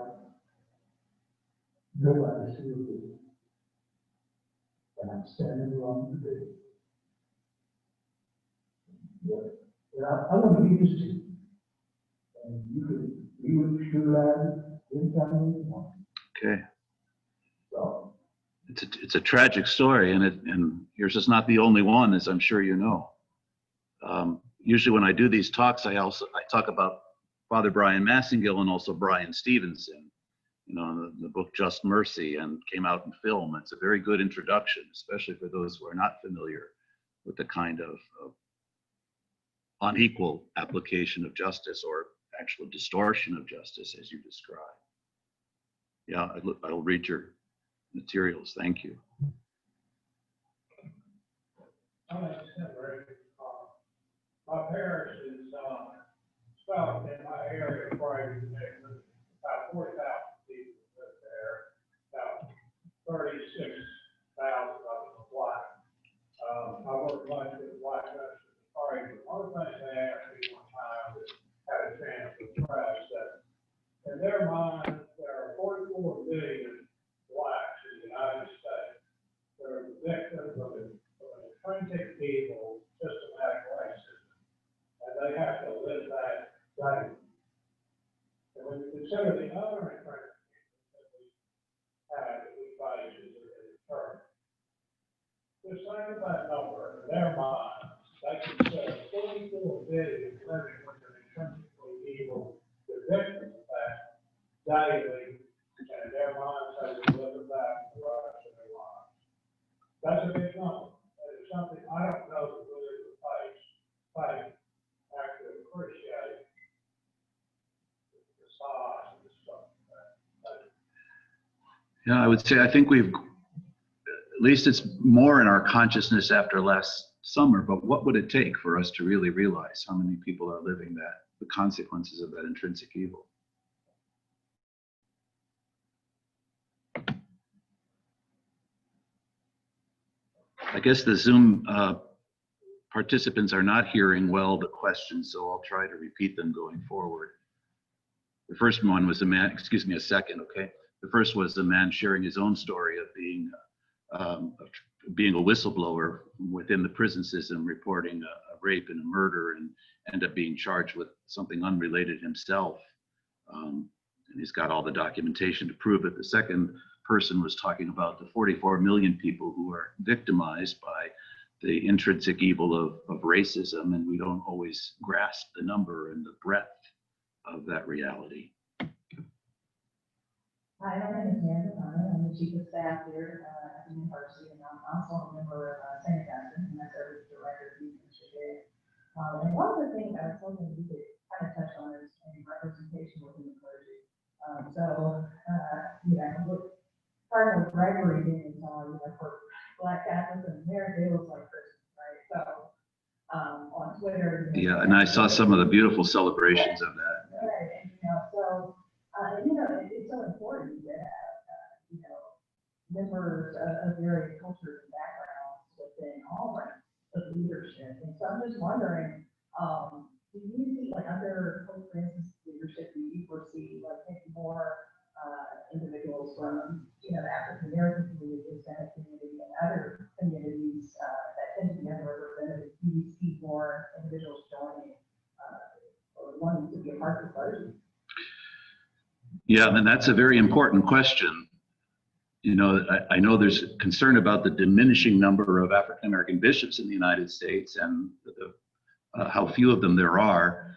nobody should do it. And I'm standing wrong today. Yeah. I want to be used to. And you would shoot at it anytime you want. Okay. So, It's a tragic story, and yours is not the only one, as I'm sure you know. Usually when I do these talks, I talk about Father Brian Massengill and also Brian Stevenson, you know, the book Just Mercy, and came out in film. It's a very good introduction, especially for those who are not familiar with the kind of unequal application of justice or actual distortion of justice as you describe. Yeah, I'll read your materials. Thank you. My parish is south in my area, probably about 4,000 people live there. About 36,000 of them are black. I work much with black veterans. Sorry, one of the things they asked me one time that had a chance to press that in their mind, there are 44 million blacks in the United States that are victims of an intrinsic evil, systematic racism. And they have to live that life. And when you consider the other intrinsic evils that we face as a church, just think of that number in their mind. They consider 44 billion living with an intrinsically evil, the victims of that daily, and in their minds they will live with that for the rest of their lives. That's a big number. That is something I don't know that really the face actually appreciate the size of the stuff. Yeah, I would say I think we've, at least it's more in our consciousness after last summer, but what would it take for us to really realize how many people are living that, the consequences of that intrinsic evil? I guess the Zoom participants are not hearing well the questions, so I'll try to repeat them going forward. The first one was a man, excuse me a second, okay? The first was a man sharing his own story of being a whistleblower within the prison system, reporting a rape and a murder, and end up being charged with something unrelated himself. And he's got all the documentation to prove it. The second person was talking about the 44 million people who are victimized by the intrinsic evil of racism, and we don't always grasp the number and the breadth of that reality. Hi, my name is Amanda Fine. I'm the chief of staff here at the university, and I'm also a member of St. Augustine, and I serve as director of youth initiative. And one of the things I was hoping we could kind of touch on is representation within the clergy. With Cardinal Gregory being for Black Catholics in America, it was like Christmas, right? So on Twitter. Yeah, and I saw some of the beautiful celebrations of that. Right, and it's so important to have, members of various cultures and backgrounds within all ranks of leadership. And so I'm just wondering, do you see, like, under Pope Francis leadership, do you foresee, like, maybe more individuals from, the African American community, Hispanic community, and other communities that tend to be underrepresented? Do you see more individuals joining or wanting to be a part of the clergy? Yeah, and that's a very important question. I know there's concern about the diminishing number of African American bishops in the United States and how few of them there are.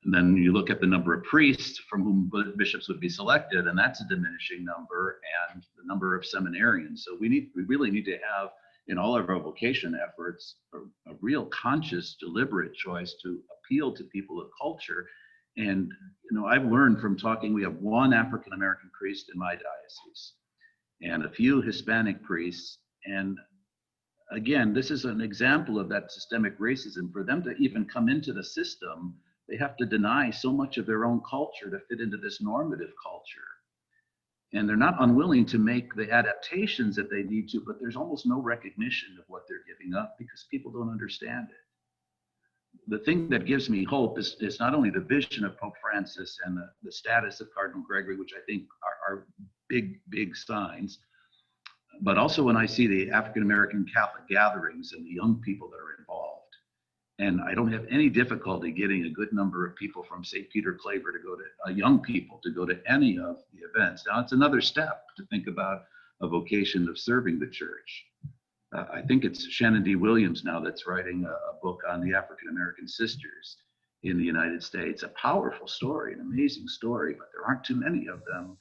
And then you look at the number of priests from whom bishops would be selected, and that's a diminishing number, and the number of seminarians. So we really need to have, in all of our vocation efforts, a real conscious, deliberate choice to appeal to people of culture. And I've learned from talking, we have one African American priest in my diocese and a few Hispanic priests. And again, this is an example of that systemic racism. For them to even come into the system, they have to deny so much of their own culture to fit into this normative culture. And they're not unwilling to make the adaptations that they need to, but there's almost no recognition of what they're giving up because people don't understand it. The thing that gives me hope is not only the vision of Pope Francis and the status of Cardinal Gregory, which I think are big, big signs, but also when I see the African American Catholic gatherings and the young people that are involved. And I don't have any difficulty getting a good number of people from St. Peter Claver to go to, young people to go to any of the events. Now, it's another step to think about a vocation of serving the church. I think it's Shannon D. Williams now that's writing a book on the African American sisters in the United States. A powerful story, an amazing story, but there aren't too many of them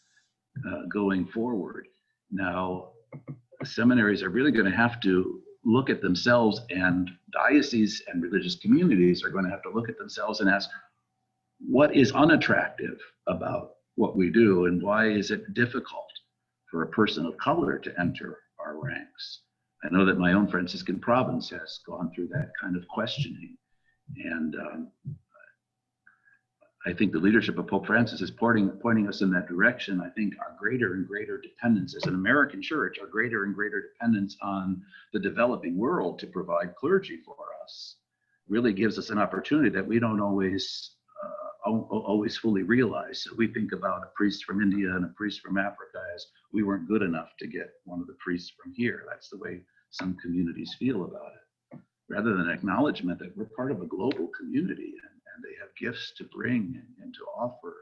going forward. Now, seminaries are really going to have to look at themselves, and dioceses and religious communities are going to have to look at themselves and ask, what is unattractive about what we do, and why is it difficult for a person of color to enter our ranks? I know that my own Franciscan province has gone through that kind of questioning, and I think the leadership of Pope Francis is pointing us in that direction. I think our greater and greater dependence as an American church, our greater and greater dependence on the developing world to provide clergy for us really gives us an opportunity that we don't always fully realize. So we think about a priest from India and a priest from Africa as we weren't good enough to get one of the priests from here. That's the way some communities feel about it, rather than acknowledgement that we're part of a global community and they have gifts to bring and to offer.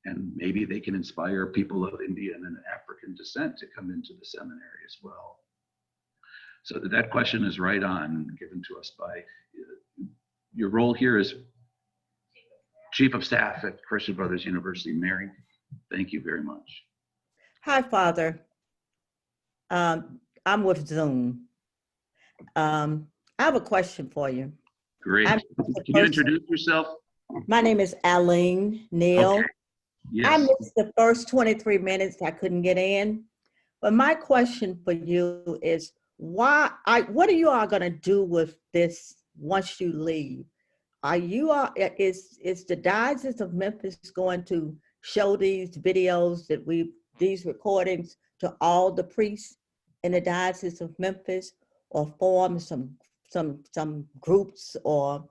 And maybe they can inspire people of Indian and African descent to come into the seminary as well. So that question is right on, given to us by your role here as Chief of Staff at Christian Brothers University. Mary, thank you very much. Hi, Father. I'm with Zoom. I have a question for you. Great. I'm Can you introduce yourself? My name is Aline Neal. Okay. I Yes. missed the first 23 minutes. I couldn't get in. But my question for you is, what are you all going to do with this once you leave? Is the Diocese of Memphis going to show these videos these recordings to all the priests in the Diocese of Memphis, or form some groups, or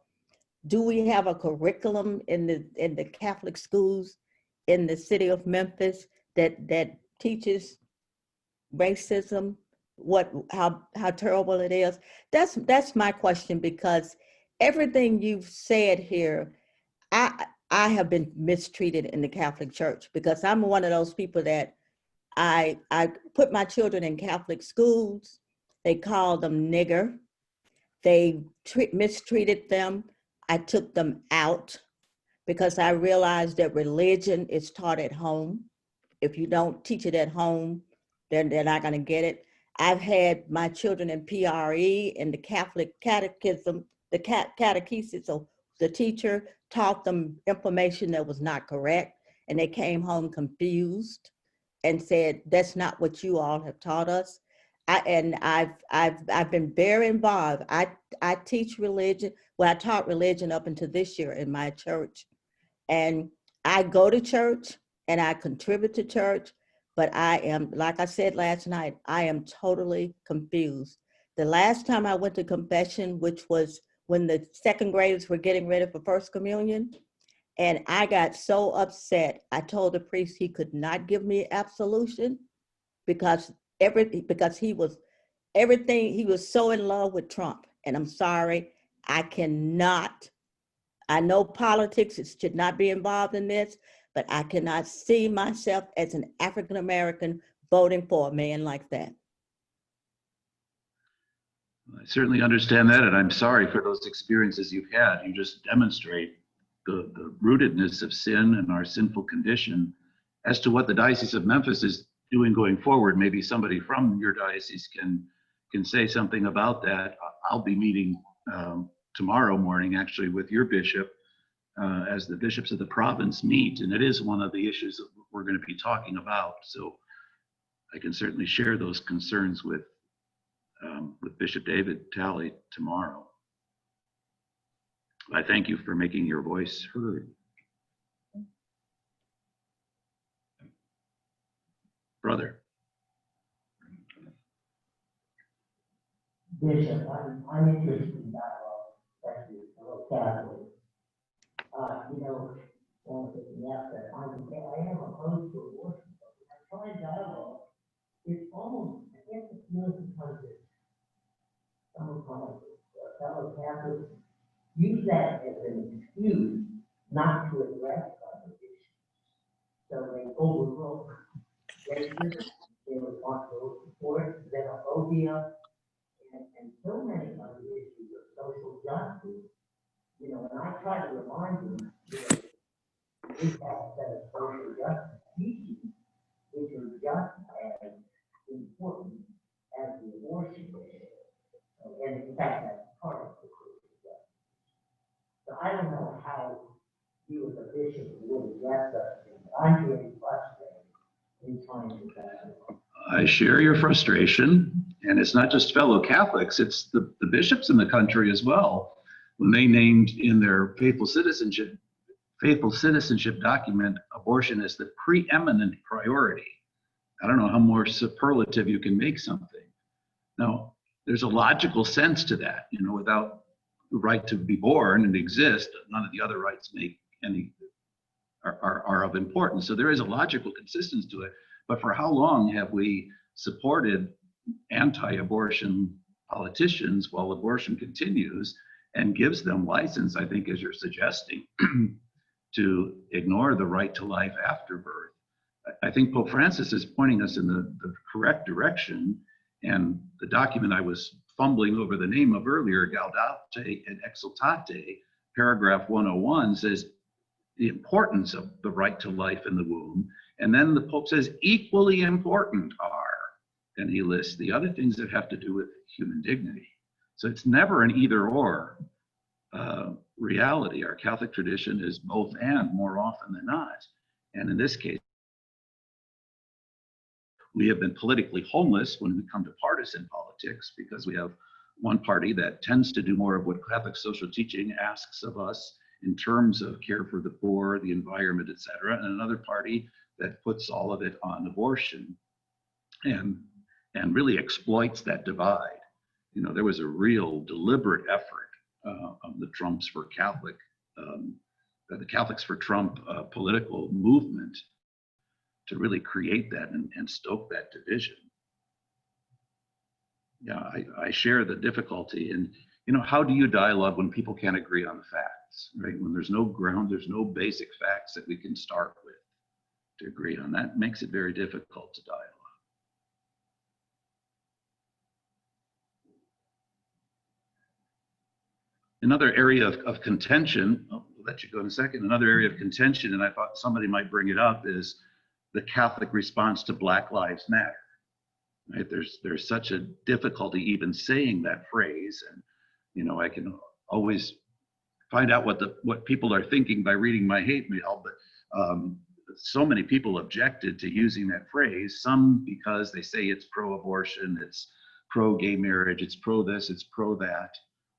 do we have a curriculum in the Catholic schools in the city of Memphis that teaches racism, how terrible it is? That's my question, because everything you've said here, I have been mistreated in the Catholic Church, because I'm one of those people that I put my children in Catholic schools. They called them nigger. They mistreated them. I took them out because I realized that religion is taught at home. If you don't teach it at home, then they're not going to get it. I've had my children in PRE and the Catholic catechism, the catechesis, so the teacher taught them information that was not correct, and they came home confused and said, that's not what you all have taught us. I've been very involved. I teach religion. Well, I taught religion up until this year in my church. And I go to church and I contribute to church, but I am, like I said last night, I am totally confused. The last time I went to confession, which was when the second graders were getting ready for First Communion, and I got so upset, I told the priest he could not give me absolution because he was so in love with Trump. And I'm sorry, I know politics should not be involved in this, but I cannot see myself as an African American voting for a man like that. I certainly understand that, and I'm sorry for those experiences you've had. You just demonstrate the rootedness of sin and our sinful condition. As to what the Diocese of Memphis is doing going forward, maybe somebody from your diocese can say something about that. I'll be meeting tomorrow morning, actually, with your bishop as the bishops of the province meet, and it is one of the issues that we're going to be talking about. So I can certainly share those concerns with Bishop David Talley tomorrow. I thank you for making your voice heard. Brother. Bishop, I'm interested in dialogue, especially with fellow Catholics. You know, one of the outset, I am opposed to abortion, but when I try dialogue, it's almost, I guess it's more because it's some of my fellow Catholics use that as an excuse not to address other issues. So they overlook racism, they responsibility for it, xenophobia, and so many other issues of social justice. You know, and I try to remind them, you know, we have a set of social justice teachings, which are just as important as the abortion issue. And in fact, that's part of the social justice. So I don't know how you as a bishop would address that. I'm getting frustrated in trying to dialogue. I share your frustration, and it's not just fellow Catholics, it's the bishops in the country as well. When they named in their faithful citizenship document, abortion as the preeminent priority. I don't know how more superlative you can make something. Now, there's a logical sense to that, you know, without the right to be born and exist, none of the other rights make any are of importance. So there is a logical consistency to it. But for how long have we supported anti-abortion politicians while abortion continues and gives them license, I think, as you're suggesting, to ignore the right to life after birth? I think Pope Francis is pointing us in the correct direction. And the document I was fumbling over the name of earlier, Gaudete et Exsultate, paragraph 101, says the importance of the right to life in the womb. And then the Pope says equally important are, and he lists the other things that have to do with human dignity. So it's never an either or reality. Our Catholic tradition is both and more often than not. And in this case, we have been politically homeless when we come to partisan politics because we have one party that tends to do more of what Catholic social teaching asks of us in terms of care for the poor, the environment, et cetera, and another party that puts all of it on abortion and really exploits that divide. You know, there was a real deliberate effort of the Trumps for Catholic, the Catholics for Trump political movement to really create that and stoke that division. Yeah, I share the difficulty. And, you know, how do you dialogue when people can't agree on the facts, right? When there's no ground, there's no basic facts that we can start with to agree on. That makes it very difficult to dialogue. Another area of contention, I'll let you go in a second, another area of contention, and I thought somebody might bring it up, is the Catholic response to Black Lives Matter. Right? There's such a difficulty even saying that phrase, and you know, I can always find out what people are thinking by reading my hate mail, but so many people objected to using that phrase, some because they say it's pro-abortion, it's pro-gay marriage, it's pro this, it's pro that,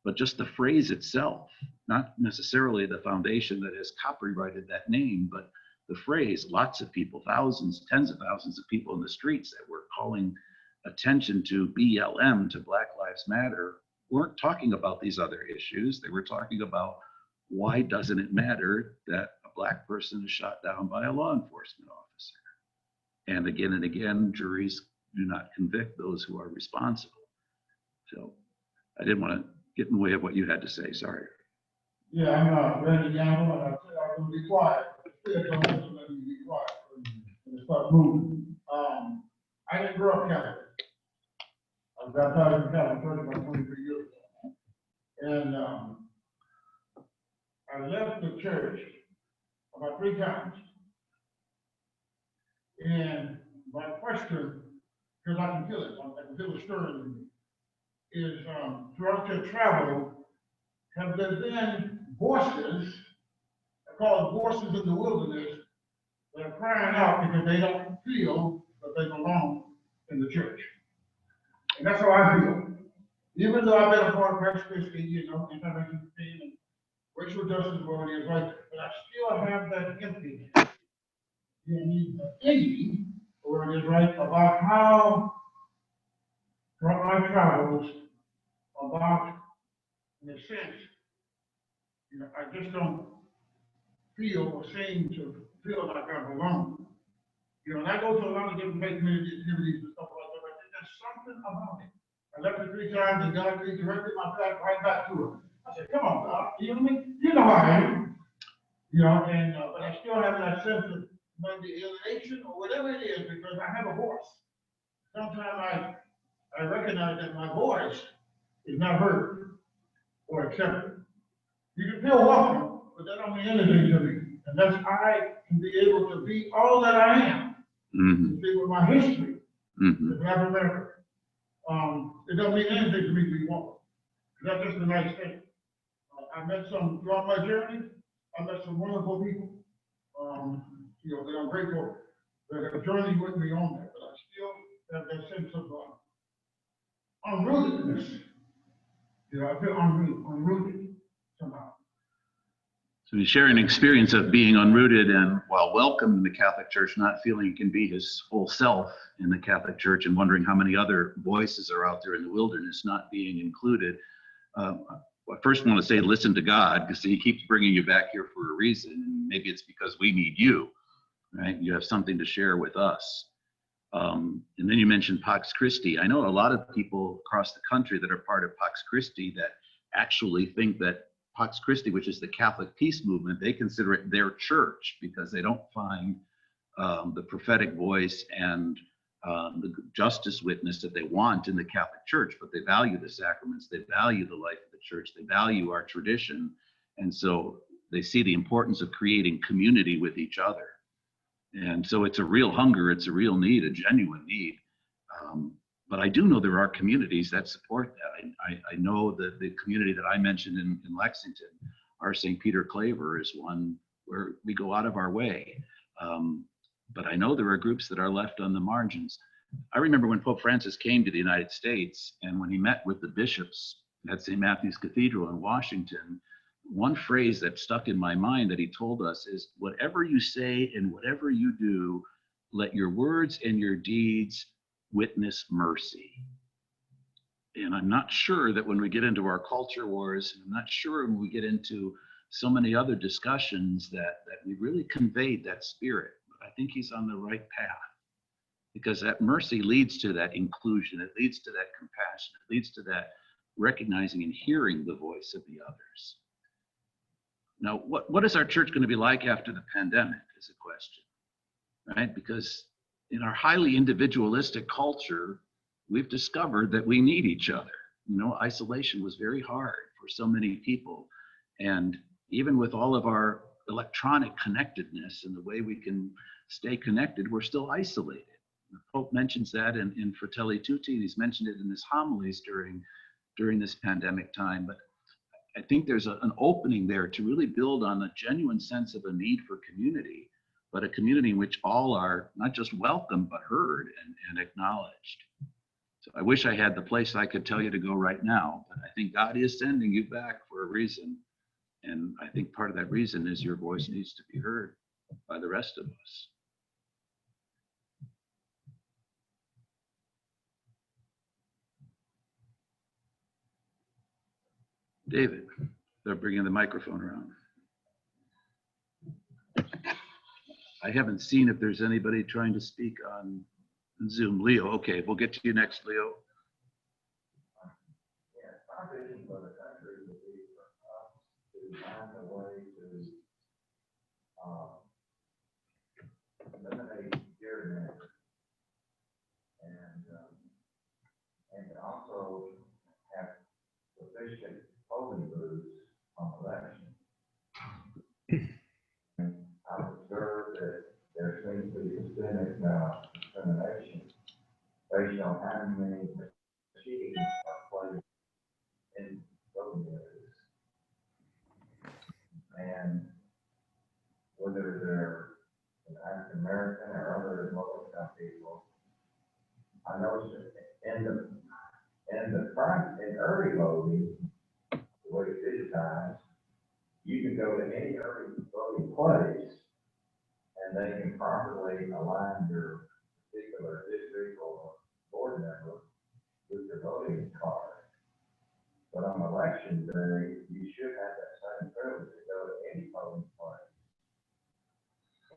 but just the phrase itself, not necessarily the foundation that has copyrighted that name, but the phrase. Lots of people, thousands, tens of thousands of people in the streets that were calling attention to BLM, to Black Lives Matter, weren't talking about these other issues. They were talking about why doesn't it matter that a Black person is shot down by a law enforcement officer? And again, juries do not convict those who are responsible. So I didn't want to get in the way of what you had to say, sorry. Yeah, I'm Randy Gamble, and I said I was gonna be quiet. Still don't listen, let me be quiet and start moving. I didn't grow up Catholic. I was baptized in Catholic Church about 23 years ago. And I left the church about 3 times. And my question, because I can feel it, I can feel it stirring in me, is throughout your travel, have there been voices, I call it voices in the wilderness, that are crying out because they don't feel that they belong in the church? And that's how I feel. Even though I've been a part of Pax Christi, you know, anti-racist team and racial justice warriors, right, but I still have that emptiness in me where it is right about how throughout my travels, about, in a sense, you know, I just don't feel or seem to feel like I belong. You know, and I go to a lot of different faith community activities and stuff like that, but there's something about it. I left it 3 times and God redirected my path right back to it. I said, come on, God, you know me? You know I am. You know, and, but I still have that sense of maybe alienation or whatever it is, because I have a voice. Sometimes I recognize that my voice is not heard or accepted. You can feel welcome, but that don't mean anything to me. Unless I can be able to be all that I am, to be with my history, as an African American. It don't mean anything to me to be welcome. That's just a nice thing. I met some, throughout my journey, I met some wonderful people. You know, that I'm grateful that have journeyed with me on that, but I still have that sense of unrootedness. You know, I feel unrooted somehow. So he's sharing an experience of being unrooted and, while welcome in the Catholic Church, not feeling he can be his full self in the Catholic Church, and wondering how many other voices are out there in the wilderness not being included. I first want to say, listen to God, because he keeps bringing you back here for a reason. And maybe it's because we need you, right? You have something to share with us. And then you mentioned Pax Christi. I know a lot of people across the country that are part of Pax Christi that actually think that Pax Christi, which is the Catholic peace movement, they consider it their church because they don't find the prophetic voice and the justice witness that they want in the Catholic Church, but they value the sacraments, they value the life of the church, they value our tradition. And so they see the importance of creating community with each other. And so it's a real hunger, it's a real need, a genuine need. But I do know there are communities that support that. I know that the community that I mentioned in Lexington, our St. Peter Claver, is one where we go out of our way. But I know there are groups that are left on the margins. I remember when Pope Francis came to the United States, and when he met with the bishops at St. Matthew's Cathedral in Washington, one phrase that stuck in my mind that he told us is, whatever you say and whatever you do, let your words and your deeds witness mercy. And I'm not sure that when we get into our culture wars, and I'm not sure when we get into so many other discussions that we really conveyed that spirit. But I think he's on the right path, because that mercy leads to that inclusion. It leads to that compassion. It leads to that recognizing and hearing the voice of the others. Now, what is our church going to be like after the pandemic is a question, right? Because in our highly individualistic culture, we've discovered that we need each other. You know, isolation was very hard for so many people. And even with all of our electronic connectedness and the way we can stay connected, we're still isolated. The Pope mentions that in Fratelli Tutti. He's mentioned it in his homilies during this pandemic time. But I think there's an opening there to really build on a genuine sense of a need for community, but a community in which all are not just welcome, but heard and acknowledged. So I wish I had the place I could tell you to go right now, but I think God is sending you back for a reason. And I think part of that reason is your voice needs to be heard by the rest of us. David, they're bringing the microphone around. I haven't seen if there's anybody trying to speak on Zoom. Leo, okay, we'll get to you next, Leo. Yeah, our vision for the country would be for us to find a way to eliminate gerrymandering and also have sufficient polling booths on election. I've observed that there seems to be systemic discrimination based on how many machines are played in voting areas. And whether they're an African American or other local people, I noticed that in early voting, the way it's digitized, you can go to any early voting place and they can properly align your particular district or board member with their voting card. But on election day, you should have that same privilege to go to any polling place.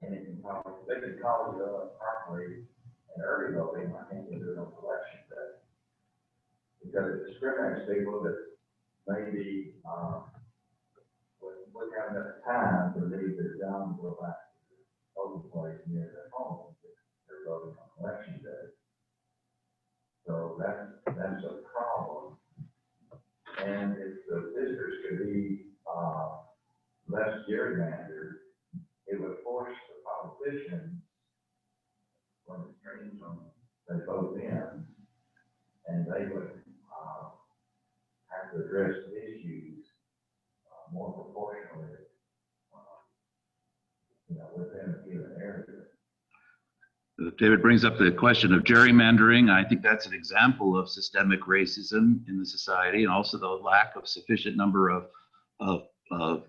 And it can cause, they can call you up properly and early voting, I think they do it on election day. Because it discriminates people that maybe, would have enough time to leave their job and go back to the polling place near their home if they're voting on election day. So that's a problem. And if the districts could be, less gerrymandered, it would force the politicians, when the streams on, they vote in, and they would, have to address the issues, more proportionally, within a given area. David brings up the question of gerrymandering. I think that's an example of systemic racism in the society, and also the lack of sufficient number of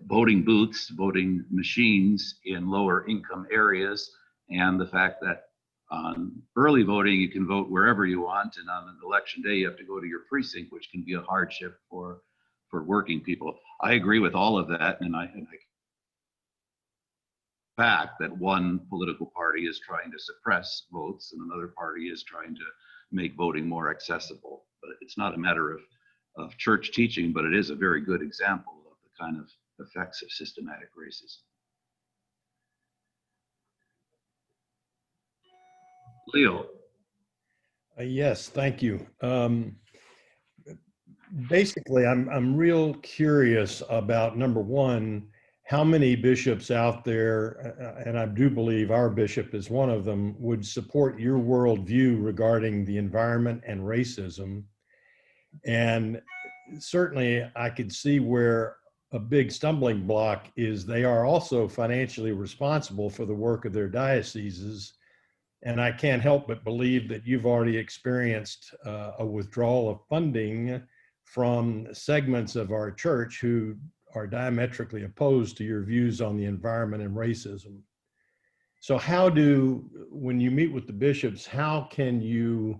voting booths, voting machines in lower income areas, and the fact that on early voting, you can vote wherever you want, and on an election day, you have to go to your precinct, which can be a hardship for working people. I agree with all of that, and I fact that one political party is trying to suppress votes and another party is trying to make voting more accessible. But it's not a matter of church teaching, but it is a very good example of the kind of effects of systematic racism. Leo. Yes, thank you. Basically, I'm real curious about, number one, how many bishops out there, and I do believe our bishop is one of them, would support your worldview regarding the environment and racism. And certainly I could see where a big stumbling block is they are also financially responsible for the work of their dioceses. And I can't help but believe that you've already experienced a withdrawal of funding from segments of our church who are diametrically opposed to your views on the environment and racism. So when you meet with the bishops, how can you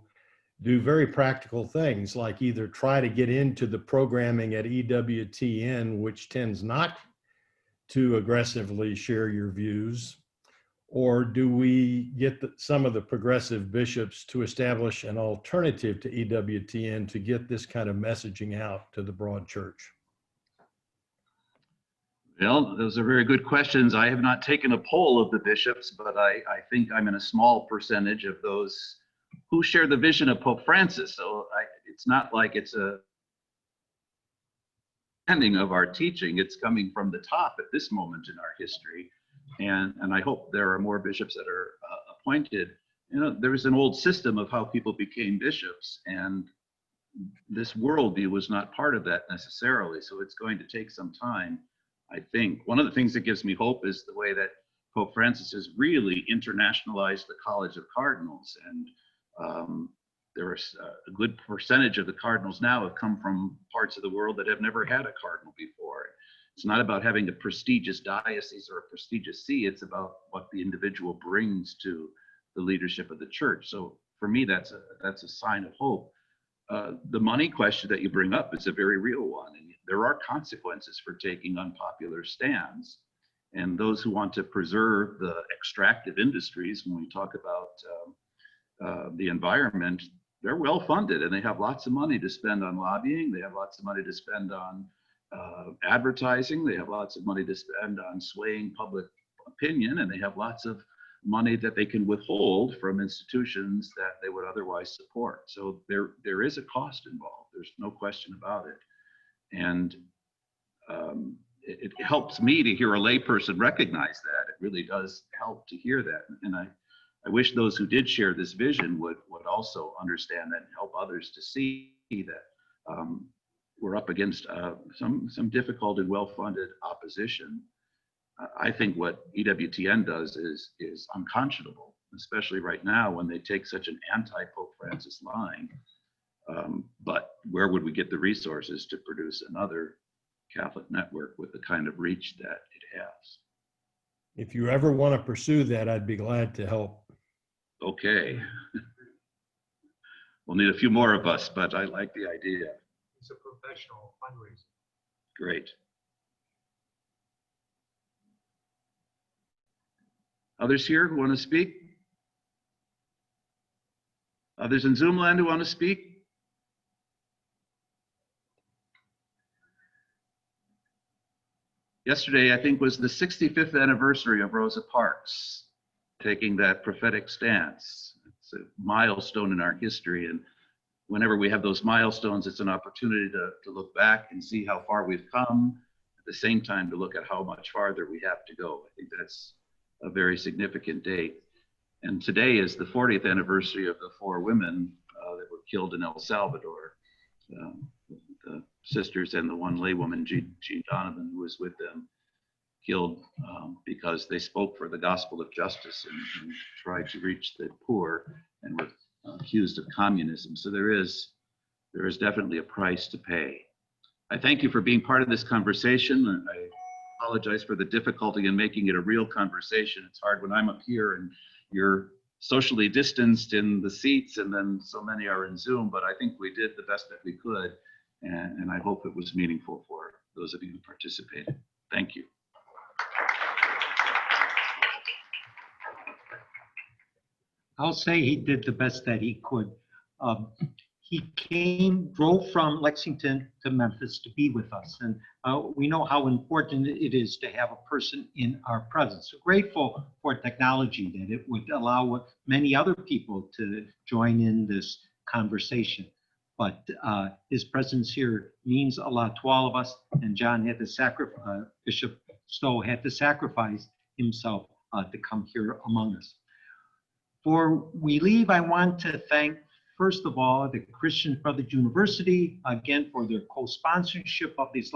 do very practical things like either try to get into the programming at EWTN, which tends not to aggressively share your views, or do we get some of the progressive bishops to establish an alternative to EWTN to get this kind of messaging out to the broad church? Well, those are very good questions. I have not taken a poll of the bishops, but I think I'm in a small percentage of those who share the vision of Pope Francis. So it's not like it's a ending of our teaching. It's coming from the top at this moment in our history. And I hope there are more bishops that are appointed. You know, there was an old system of how people became bishops, and this worldview was not part of that necessarily. So it's going to take some time. I think one of the things that gives me hope is the way that Pope Francis has really internationalized the College of Cardinals. And there is a good percentage of the cardinals now have come from parts of the world that have never had a cardinal before. It's not about having a prestigious diocese or a prestigious see, it's about what the individual brings to the leadership of the church. So for me, that's a sign of hope. The money question that you bring up is a very real one. And there are consequences for taking unpopular stands. And those who want to preserve the extractive industries, when we talk about the environment, they're well funded and they have lots of money to spend on lobbying. They have lots of money to spend on advertising. They have lots of money to spend on swaying public opinion, and they have lots of money that they can withhold from institutions that they would otherwise support. So there is a cost involved. There's no question about it. And it helps me to hear a layperson recognize that. It really does help to hear that. And I wish those who did share this vision would also understand that and help others to see that we're up against some difficult and well-funded opposition. I think what EWTN does is unconscionable, especially right now when they take such an anti-Pope Francis line. But where would we get the resources to produce another Catholic network with the kind of reach that it has? If you ever want to pursue that, I'd be glad to help. Okay. We'll need a few more of us, but I like the idea. It's a professional fundraiser. Great. Others here who want to speak? Others in Zoom land who want to speak? Yesterday, I think, was the 65th anniversary of Rosa Parks taking that prophetic stance. It's a milestone in our history, and whenever we have those milestones, it's an opportunity to look back and see how far we've come, at the same time to look at how much farther we have to go. I think that's a very significant date. And today is the 40th anniversary of the 4 women that were killed in El Salvador, the sisters and the one laywoman, Jean Donovan, who was with them, killed because they spoke for the gospel of justice and tried to reach the poor and were accused of communism. So there is definitely a price to pay. I thank you for being part of this conversation. I apologize for the difficulty in making it a real conversation. It's hard when I'm up here and you're socially distanced in the seats and then so many are in Zoom, but I think we did the best that we could. And I hope it was meaningful for those of you who participated. Thank you. I'll say he did the best that he could. He drove from Lexington to Memphis to be with us. And we know how important it is to have a person in our presence. We're grateful for technology that it would allow many other people to join in this conversation. But his presence here means a lot to all of us. And John had to sacrifice, Bishop Stowe had to sacrifice himself to come here among us. Before we leave, I want to thank, first of all, the Christian Brothers University, again, for their co-sponsorship of these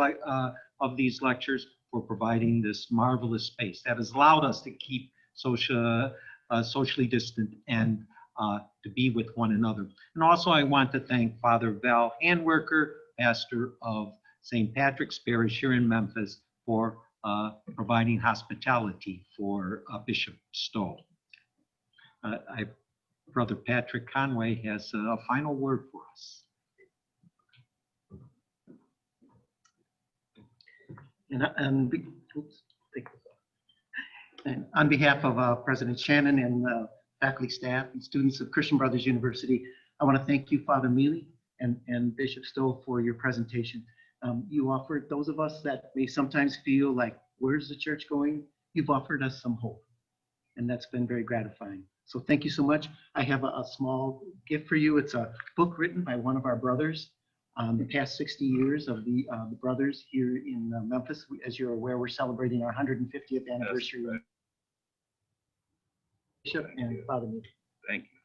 lectures, for providing this marvelous space that has allowed us to keep socially distant and to be with one another. And also, I want to thank Father Val Handwerker, pastor of St. Patrick's Parish here in Memphis, for providing hospitality for Bishop Stowe. Brother Patrick Conway has a final word for us. And on behalf of President Shannon and faculty, staff, and students of Christian Brothers University, I want to thank you, Father Mealy and Bishop Stowe, for your presentation. You offered those of us that may sometimes feel like, where's the church going? You've offered us some hope, and that's been very gratifying. So thank you so much. I have a small gift for you. It's a book written by one of our brothers on the past 60 years of the brothers here in Memphis. As you're aware, we're celebrating our 150th anniversary. Yes, right. Bishop and Father Mealy. Thank you.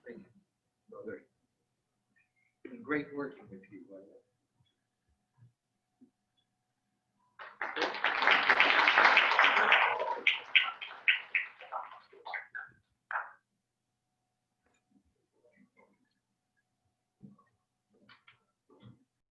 Thank you, brother. It's been great working with you.